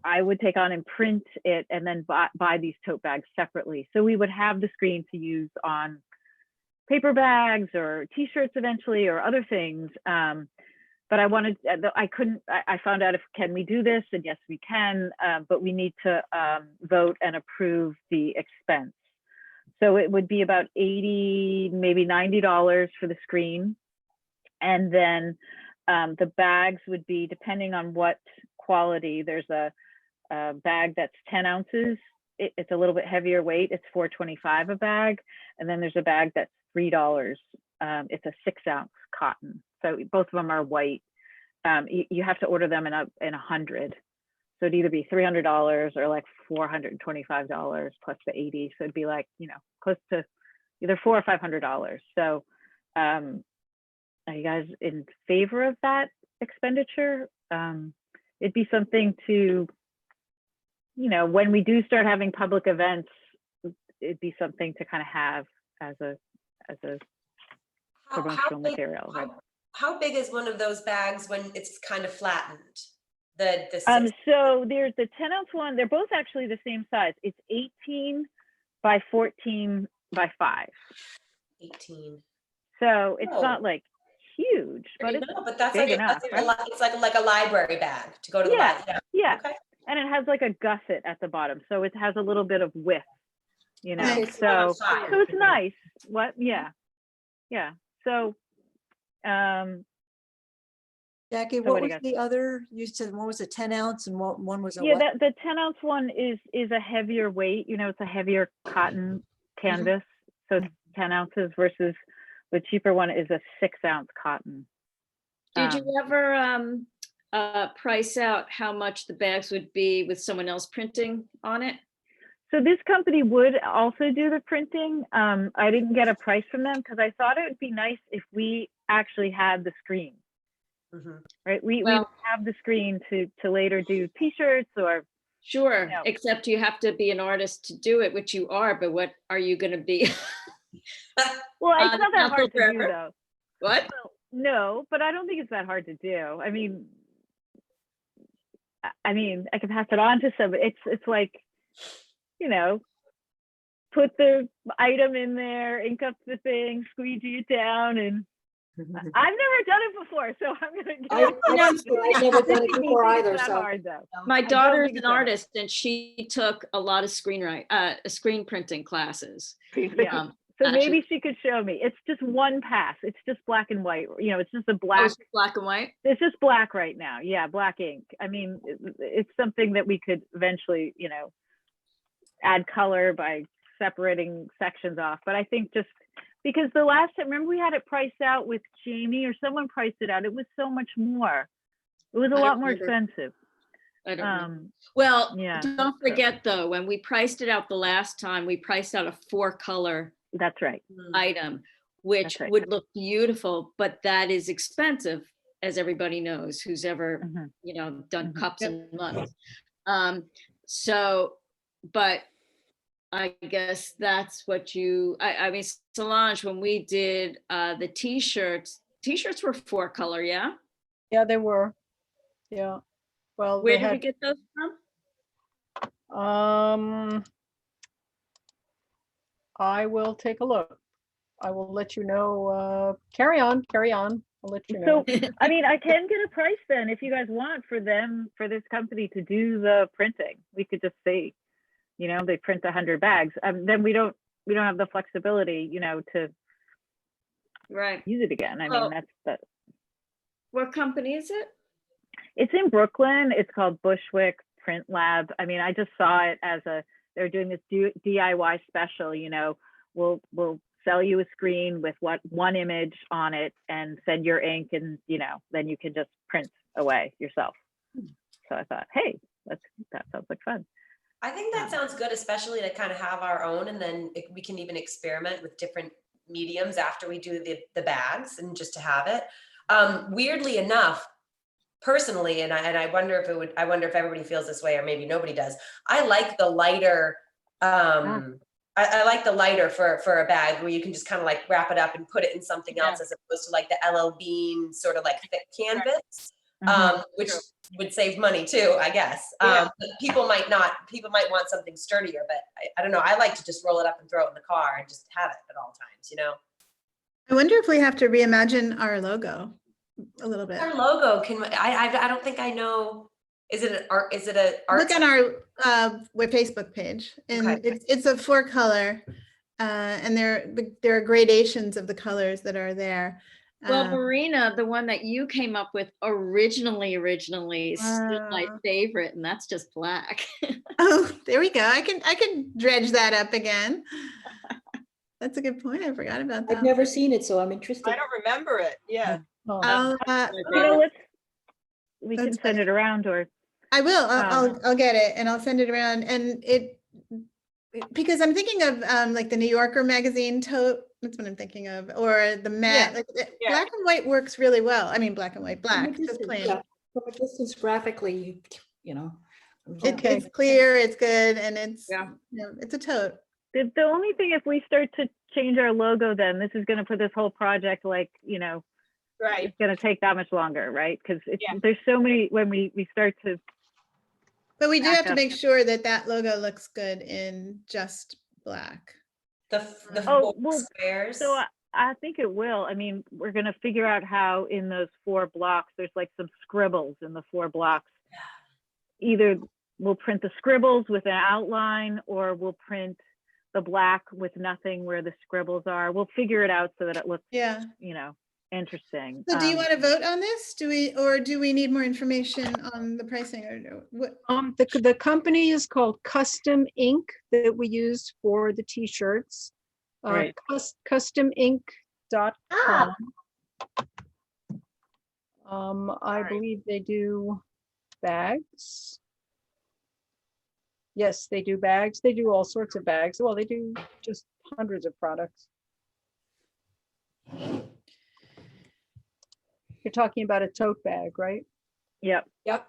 I would take on and print it, and then buy these tote bags separately. So we would have the screen to use on paper bags or t-shirts eventually, or other things. But I found out can we do this? And yes, we can, but we need to vote and approve the expense. So it would be about $80, maybe $90 for the screen. And then the bags would be, depending on what quality, there's a bag that's 10 ounces. It's a little bit heavier weight. It's $4.25 a bag. And then there's a bag that's $3. It's a 6-ounce cotton. So both of them are white. You have to order them in 100. So it'd either be $300 or like $425 plus the 80. So it'd be like, close to either $400 or $500. So are you guys in favor of that expenditure? It'd be something to, when we do start having public events, it'd be something to kind of have as a promotional material. Right? How big is one of those bags when it's kind of flattened? The So there's the 10-ounce one. They're both actually the same size. It's 18 by 14 by 5. 18. So it's Oh. not like huge, but it's No, but that's big like enough, right? it's like a library bag to go to the Yeah. library. Yeah. Okay. And it has like a gusset at the bottom, so it has a little bit of width, Okay, So fine. so it's nice. What? Yeah. So Jackie, So what what do was you got? the other? You said one was a 10 ounce and one was a yeah, what? the 10-ounce one is a heavier weight. It's a heavier cotton canvas, so it's 10 ounces versus the cheaper one is a 6-ounce cotton. Did you ever price out how much the bags would be with someone else printing on it? So this company would also do the printing. I didn't get a price from them because I thought it would be nice if we actually had the screen, Mhm. right? We Well- have the screen to later do T-shirts or, Sure, No. except you have to be an artist to do it, which you are, but what are you gonna be? well, it's the not that hard to do forever? though. What? Well, no, but I don't think it's that hard to do. I mean, I can pass it on to somebody. It's like, you know, put the item in there, ink up the thing, squeegee it down, and I've never done it before, so I'm gonna get I've never done it before either, It's not so. hard though. My don't daughter's think an so. artist and she took a lot of screen printing classes. Yeah. So maybe she could show me. It's just one pass. It's just black and white. You know, it's just a Oh, black. it's black and white? It's just black right now. Yeah, black ink. I mean, it's something that we could eventually, you know, add color by separating sections off. But I think just because the last time, remember we had it priced out with Jamie or someone priced it out. It was so much more. It was a I lot don't more remember. expensive. I don't know. Um, Well, yeah, don't forget though, when we priced it out the last time, we priced out a 4-color that's right. item, which That's right. would look beautiful, but that is expensive, as everybody knows, who's ever, Mhm. you know, done Mhm. cups and mugs. So, but I guess that's what I mean, Solange, when we did the t-shirts were 4-color, yeah? Yeah, they were. Yeah. Well, Where they did we had, get those from? I will take a look. I will let you know. Carry on. I'll let you know. So, I mean, I can get a price then if you guys want for this company to do the printing. We could just say, you know, they print 100 bags. Then we don't have the flexibility, you know, to Right. use it again. I Well- mean, that's What company is it? it's in Brooklyn. It's called Bushwick Print Lab. I mean, I just saw it as they're doing this DIY special, you know, we'll sell you a screen with one image on it and send your ink and, you know, then you can just print away yourself. So I thought, hey, that sounds like fun. I think that sounds good, especially to kind of have our own, and then we can even experiment with different mediums after we do the bags and just to have it. Weirdly enough, personally, and I wonder if everybody feels this way or maybe nobody does. I like the lighter, I like the lighter for a bag where you can just kind of like wrap it up and put it in something else as opposed to like the LL Bean sort of like thick canvas. Which would save money too, I guess. Yeah. But people might want something sturdier, but I don't know. I like to just roll it up and throw it in the car and just have it at all times, you know? I wonder if we have to reimagine our logo a little bit. Our logo I don't think I know. Is it an art? Look on our Facebook page, and Okay. it's a 4-color, and there are gradations of the colors that are there. Well, Marina, the one that you came up with originally is still my favorite, and that's just black. Oh, there we go. I can dredge that up again. That's a good point. I forgot about that. I've never seen it, so I'm interested. I don't remember it. Yeah. Oh, You know, we can That's send funny. it around or. I will. I'll get it and I'll send it around. And because I'm thinking of like the New Yorker magazine tote. That's what I'm thinking of, or the Met. Like, Yeah. black and white works really well. I mean, black and white, From a black, just distance, plain. yeah, From a distance graphically, you know. It's clear, it's good, and it's Yeah. you know, it's a tote. The only thing, if we start to change our logo, then this is going to put this whole project, like, you know, Right. it's going to take that much longer, right? Because Yeah. there's so many, when we start to, But we do Back have to up. make sure that that logo looks good in just black. The Oh, 4 well, squares. so I think it will. I mean, we're going to figure out how in those 4 blocks, there's like some scribbles in the 4 blocks. Either we'll print the scribbles with an outline, or we'll print the black with nothing where the scribbles are. We'll figure it out so that it looks, Yeah. you know, interesting. So do you want to vote on this? Do we need more information on the pricing, or what? the company is called Custom Ink that we use for the t-shirts. Right. Customink.com. I right. believe they do bags. Yes, they do bags. They do all sorts of bags. Well, they do just hundreds of products. You're talking about a tote bag, right? Yep. Yep.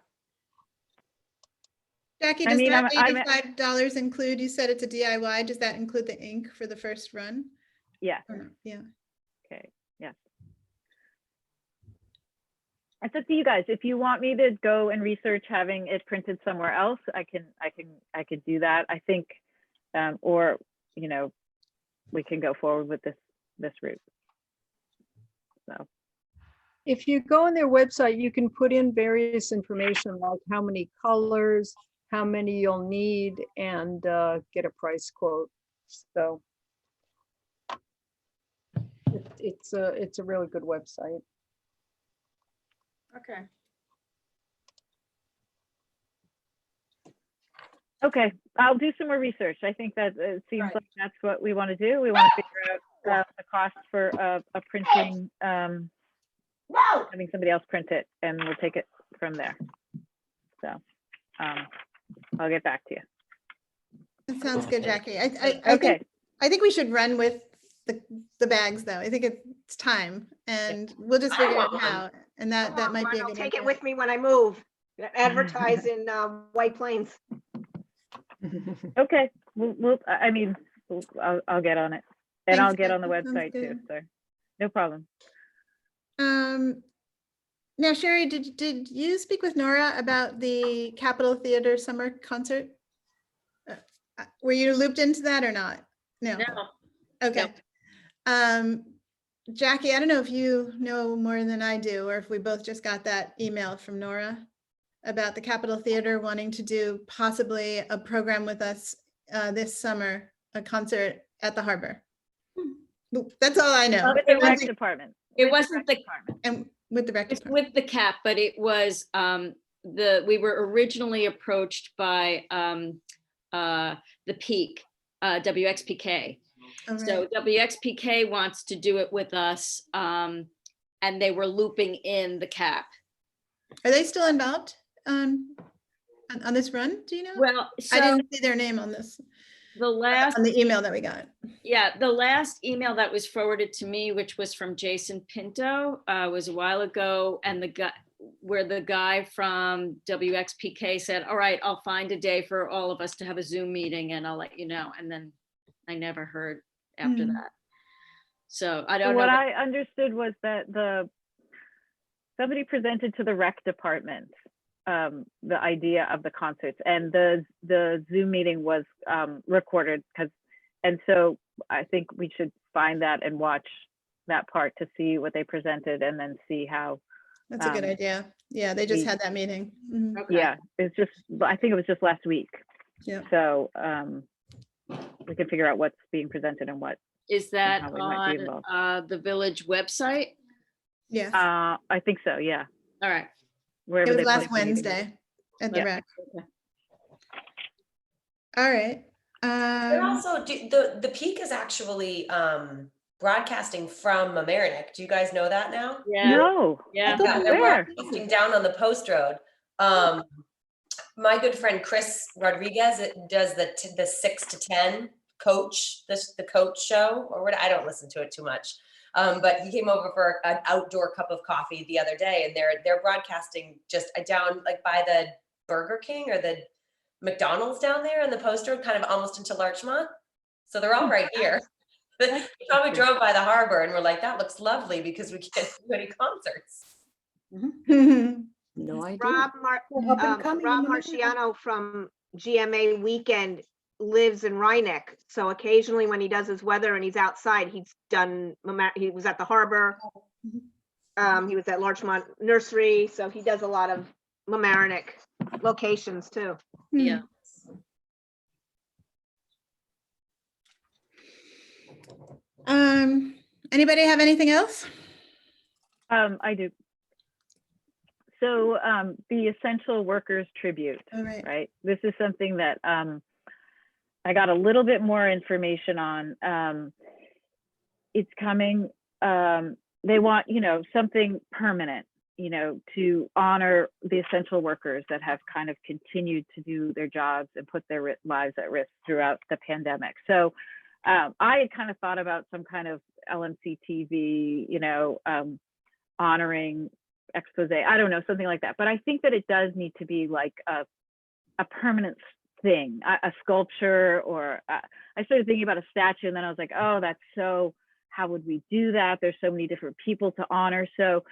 Jackie, I does mean, that I'm- $85 include, you said it's a DIY, does that include the ink for the first run? Yeah. Or not? Yeah. Okay. Yes. It's up to you guys. If you want me to go and research having it printed somewhere else, I could do that. I think, or, you know, we can go forward with this route. So. If you go on their website, you can put in various information like how many colors, how many you'll need, and get a price quote. So it's a really good website. Okay. Okay, I'll do some more research. I think that it seems Right. like that's what we want to do. We want to figure out the cost for a printing, having somebody else print it, and we'll take it from there. So I'll get back to you. That sounds good, Jackie. Okay, I think we should run with the bags though. I think it's time and we'll just figure out how. And that might be a I'll good take it idea. with me when I move. Advertise in White Plains. okay. I'll get on it, and I'll Thanks, get on the Jackie. Sounds website too. good. So no problem. Now, Sherry, did you speak with Nora about the Capitol Theater summer concert? Were you looped into that or not? No. Okay. Jackie, I don't know if you know more than I do, or if we both just got that email from Nora about the Capitol Theater wanting to do possibly a program with us this summer, a concert at the harbor. That's all I know. With the rec department. It wasn't the, And with the rec it's department. with the cap, but it was, we were originally approached by the Peak, WXPK. All So right. WXPK wants to do it with us, and they were looping in the cap. Are they still involved on this run? Do you know? Well, I so didn't see their name on this, the last, on the email that we got. yeah, the last email that was forwarded to me, which was from Jason Pinto, was a while ago, and the guy from WXPK said, all right, I'll find a day for all of us to have a Zoom meeting and I'll let you know. And then I never heard after that. So I don't know. What I understood was that somebody presented to the rec department the idea of the concerts, and the Zoom meeting was recorded and so I think we should find that and watch that part to see what they presented and then see how. That's a good idea. Yeah, they just had that meeting. Mhm. Okay. Yeah, it's just, I think it was just last week. Yeah. So we can figure out what's being presented and what. Is that how we might be involved. on the village website? Yes. I think so, yeah. All right. Wherever It they was last place the meeting. Wednesday at the Yeah. rec. Okay. All right. But also, the Peak is actually broadcasting from Mamaroneck. Do you guys know that now? Yeah. No. Yeah. Yeah, they're Where? broadcasting down on the post road. My good friend Chris Rodriguez does the 6 to 10 coach, the coach show, or what? I don't listen to it too much. But he came over for an outdoor cup of coffee the other day, and they're broadcasting just down like by the Burger King or the McDonald's down there in the post road, kind of almost into Larchmont. So they're all right here. We probably drove by the harbor and we're like, that looks lovely because we can't do any concerts. No idea. Rob Marciano from GMA Weekend lives in Rhinebeck. So occasionally when he does his weather and he's outside, he was at the harbor. He was at Larchmont Nursery. So he does a lot of Mamaroneck locations too. Yeah. Anybody have anything else? I do. So the Essential Workers Tribute, All right. right? This is something that I got a little bit more information on. It's coming. They want, something permanent. you know, to honor the essential workers that have kind of continued to do their jobs and put their lives at risk throughout the pandemic. So I had kind of thought about some kind of LMC TV, you know, honoring expose. I don't know, something like that. But I think that it does need to be like a permanent thing, a sculpture, or I started thinking about a statue, and then I was like, oh, that's so, how would we do that? There's so many different people to honor. So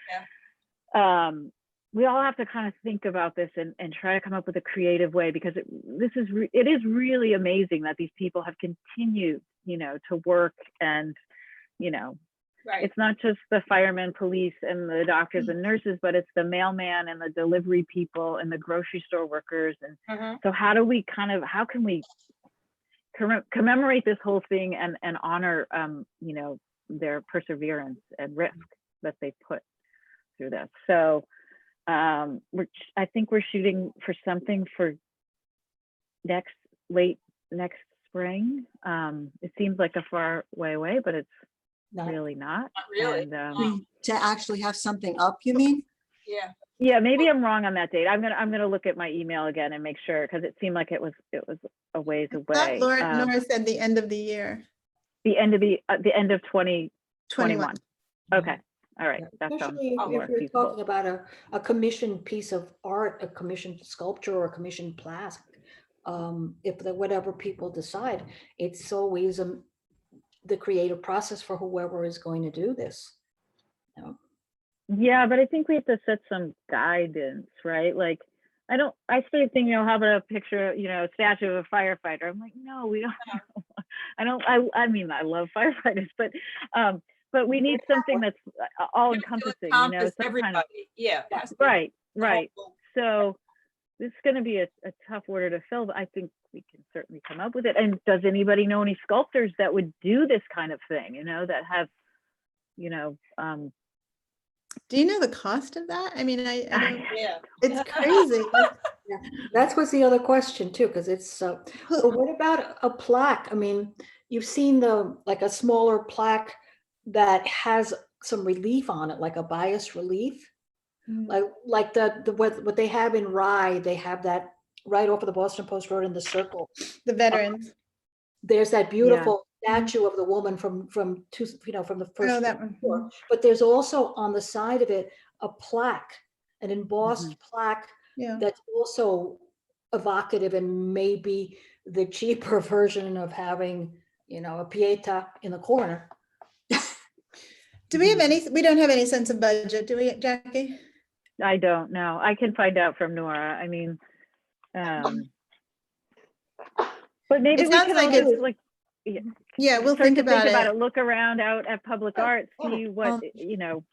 we all have to kind of think about this and try to come up with a creative way, because it is really amazing that these people have continued, you know, to work. And, you know, Right. it's not just the firemen, police, and the doctors and nurses, but it's the mailman and the delivery people and the grocery store workers. And so how can we commemorate this whole thing and honor, you know, their perseverance and risk that they put through this. So I think we're shooting for something for late next spring. It seems like a far way away, but it's really not. Not really. And, To actually have something up, you mean? Yeah. yeah, maybe I'm wrong on that date. I'm gonna look at my email again and make sure, because it seemed like it was a ways away. Nora said the end of the year. The end of 2021. 21. Okay. All right. That sounds Especially more if you're feasible. talking about a commissioned piece of art, a commissioned sculpture, or a commissioned plaque. If whatever people decide, it's always the creative process for whoever is going to do this. You know? Yeah, but I think we have to set some guidance, right? Like, I started thinking, how about a picture, you know, a statue of a firefighter? I'm like, no, we don't. I mean, I love firefighters, but we need something that's all encompassing, you know, Encompass some kind of, everybody. Yeah. right. So this is going to be a tough order to fill, but I think we can certainly come up with it. And does anybody know any sculptors that would do this kind of thing, you know, that have, you know, Do you know the cost of that? I mean, I don't, Yeah. it's crazy. Yeah, that's what's the other question too, because it's, but what about a plaque? I mean, you've seen like a smaller plaque that has some relief on it, like a bias relief. Like what they have in Rye, they have that right off of the Boston Post Road in the circle. The veterans. There's that beautiful statue of the woman from the first that one. floor. But there's also on the side of it a plaque, an embossed plaque Yeah. that's also evocative and maybe the cheaper version of having, you know, a Pieta in the corner. Do we have we don't have any sense of budget, do we, Jackie? I don't know. I can find out from Nora. I mean, but maybe It we sounds can like all it's- just like, Yeah, we'll start think to about it. Look around out at public art, see what, you know,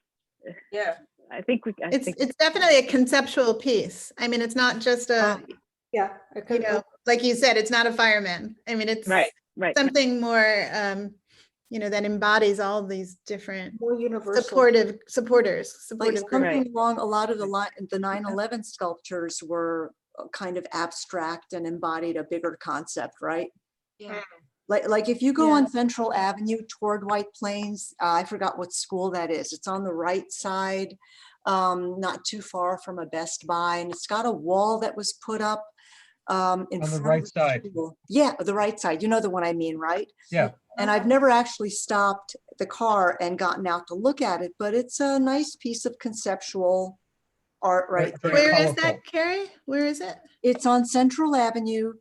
Yeah. I think It's definitely a conceptual piece. I mean, it's not just a, Yeah. you know, like you said, it's not a fireman. I mean, it's right. something more, you know, that embodies all these different More universal. supporters. Like Supportive something Right. along a lot of the 9/11 sculptures were kind of abstract and embodied a bigger concept, right? Yeah. Like if you go on Central Avenue toward White Plains, I forgot what school that is. It's on the right side, not too far from a Best Buy, and it's got a wall that was put up in On the front right of side. school. Yeah, the right side. You know the one I mean, right? Yeah. And I've never actually stopped the car and gotten out to look at it, but it's a nice piece of conceptual art right Very there. Where is colorful. that, Carrie? Where is it? It's on Central Avenue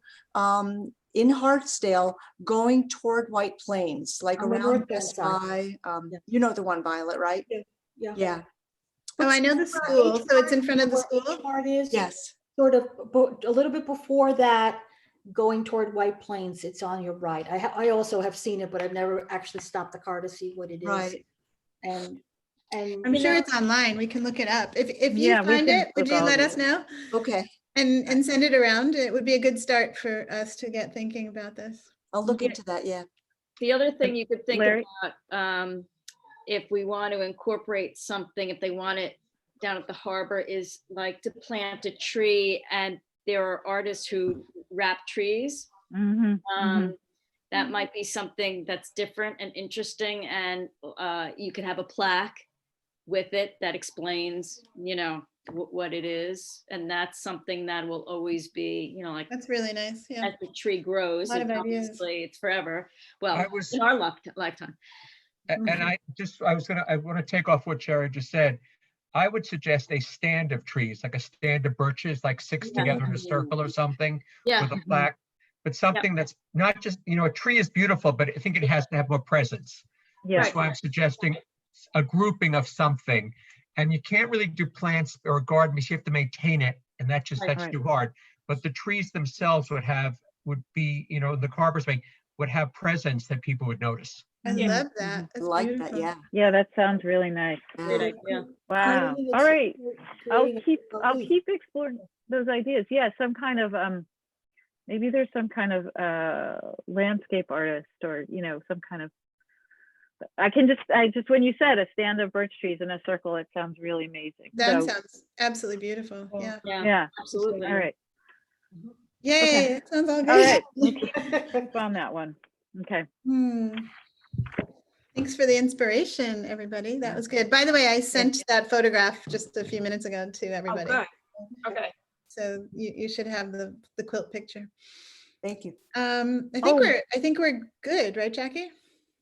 in Hartsdale, going toward White Plains, like On the around northbound Best side. Buy. You know the one, Violet, right? Yeah. Yeah. Oh, I know the school. So it's in front of the school? Part is Yes. sort of a little bit before that, going toward White Plains. It's on your right. I also have seen it, but I've never actually stopped the car to see what it is. Right. And I'm sure it's online. We can look it up. If you Yeah, we find can it, would look you all let of us it. know? Okay. And send it around. It would be a good start for us to get thinking about this. I'll look Yeah. into that. Yeah. The other thing you could think Larry? about, if we want to incorporate something, if they want it down at the harbor, is like to plant a tree, and there are artists who wrap trees. That might be something that's different and interesting, and you can have a plaque with it that explains, you know, what it is. And that's something that will always be, you know, like That's really nice. Yeah. as the tree grows, Lot of it's ideas. obviously it's forever. Well, I was- in our lifetime. And I want to take off what Sherry just said. I would suggest a stand of trees, like a stand of birches, like six Yeah. together in a circle or something Yeah. with a plaque. But something that's not just, you know, a tree is beautiful, but I think it has to have more presence. Yeah. That's why I'm suggesting a grouping of something. And you can't really do plants or garden because you have to maintain it, and that's Right. too hard. But the trees themselves would be, you know, the Carver's Way would have presence that people would notice. I Yeah. love that. That's Like that, beautiful. yeah. Yeah, that sounds really nice. Great Yeah. idea. Wow. Creating a All tr- right. I'll creating a tree. keep exploring those ideas. Yeah, some kind of maybe there's some kind of landscape artist, or you know, some kind of I just when you said a stand of birch trees in a circle, it sounds really amazing. That So, sounds absolutely beautiful. Yeah. Yeah, yeah. absolutely. All right. Yay, Okay. it sounds all All good. right. Keep on that one. Okay. Thanks for the inspiration, everybody. That was good. By the way, I sent that photograph just a few minutes ago to Oh, everybody. good. Okay. So you should have the quilt picture. Thank you. I think we're good, right, Jackie?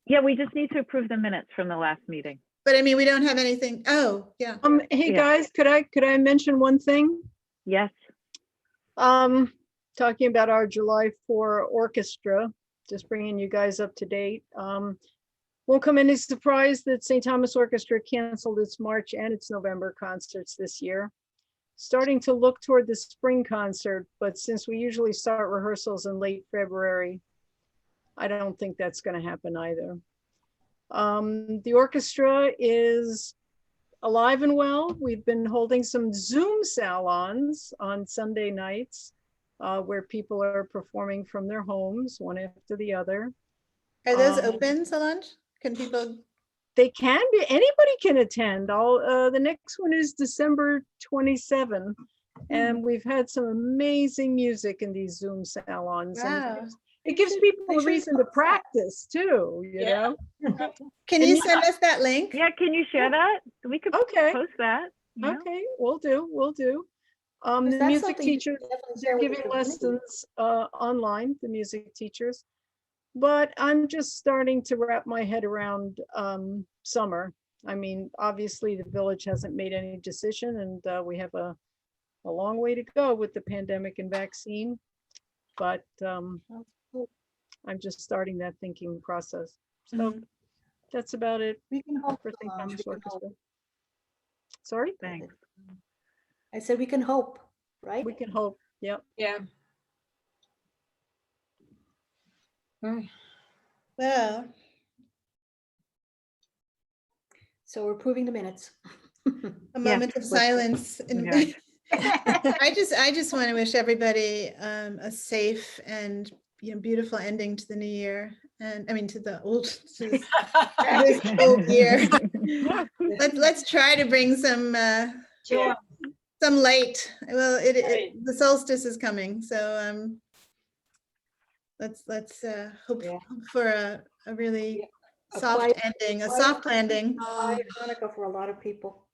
Yeah, we just need to approve the minutes from the last meeting. But I mean, we don't have anything. Oh, yeah. Hey, Yeah. guys, could I mention one thing? Yes. Talking about our July 4 orchestra, just bringing you guys up to date. Won't come any surprise that St. Thomas Orchestra canceled its March and its November concerts this year. Starting to look toward the spring concert, but since we usually start rehearsals in late February, I don't think that's going to happen either. The orchestra is alive and well. We've been holding some Zoom salons on Sunday nights where people are performing from their homes, one after the other. Are those open, Solange? Can people? They can be, anybody can attend. The next one is December 27, and we've had some amazing music in these Zoom salons. And Wow. it gives people a reason to practice too, you Yeah. know? Can you send us that link? Yeah, can you share that? We could Okay. post that. you know? Okay, we'll do. Is The that music something you teachers, definitely share they're with the giving community? lessons online, the music teachers. But I'm just starting to wrap my head around summer. I mean, obviously the village hasn't made any decision, and we have a long way to go with the pandemic and vaccine. But I'm just starting that thinking process. So that's about it We can hope. for St. Solange, Thomas we can hope. Orchestra. Sorry? Thanks. I said we can hope, right? We can hope, yep. Yeah. Well, So we're approving the minutes. a moment of let's- silence. Okay. I just want to wish everybody a safe and beautiful ending to the new year, and I mean to the old, to this old year. Let's try to bring some light. Well, the solstice is coming, so let's hope for a really A soft quiet- ending, a quiet- soft landing. Quiet Hanukkah for a lot of people.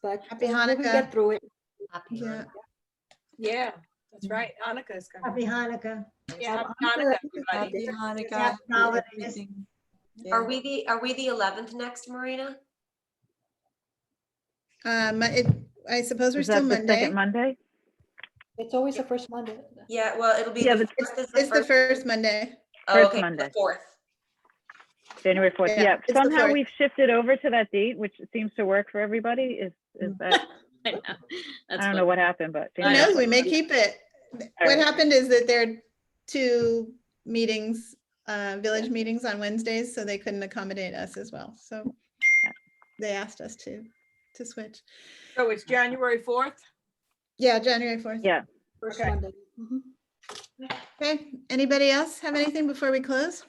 But Happy we'll Hanukkah. get through it. Yeah. Yeah, that's right. Hanukkah is coming. Happy Hanukkah. Yeah, happy Hanukkah, everybody. Happy Hanukkah. Happy holidays. everything. Are Yeah. we the 11th next, Marina? I suppose we're Is still that the Monday. second Monday? It's always the first Monday. Yeah, well, it'll be Yeah, the but fourth is It's the first Monday. Oh, first okay, Monday. the fourth. January 4th. Yeah, Yeah, it's the somehow 4th. we've shifted over to that date, which seems to work for everybody. Is that, I know. I That's don't know fun. what happened, but. Who I know. knows? We may keep it. All What right. happened is that there are 2 meetings, village meetings on Wednesdays, so they couldn't accommodate us as well. So they asked us to switch. So it's January 4th? Yeah, January 4th. Yeah, First Okay. Monday. Mhm. Okay. Anybody else have anything before we close?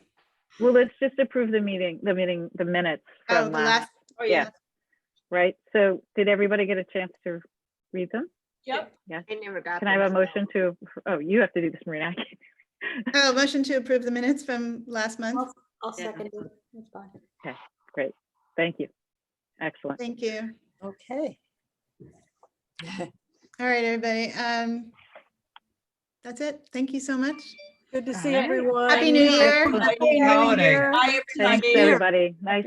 well, let's just approve the minutes Oh, from the last, last. Oh, yeah. right? So did everybody get a chance to read them? Yep. I never got Can I have a them. motion to, oh, you have to do this, Marina. I can't. Oh, motion to approve the minutes from last month. I'll Yeah. second it. That's fine. Great, thank you. Excellent. Thank you. Okay. All right, everybody. That's it. Thank you so much. Good to see All right. everyone. Happy New Year. Happy Happy New holiday. Year. Bye, Thanks, everybody. everybody. Nice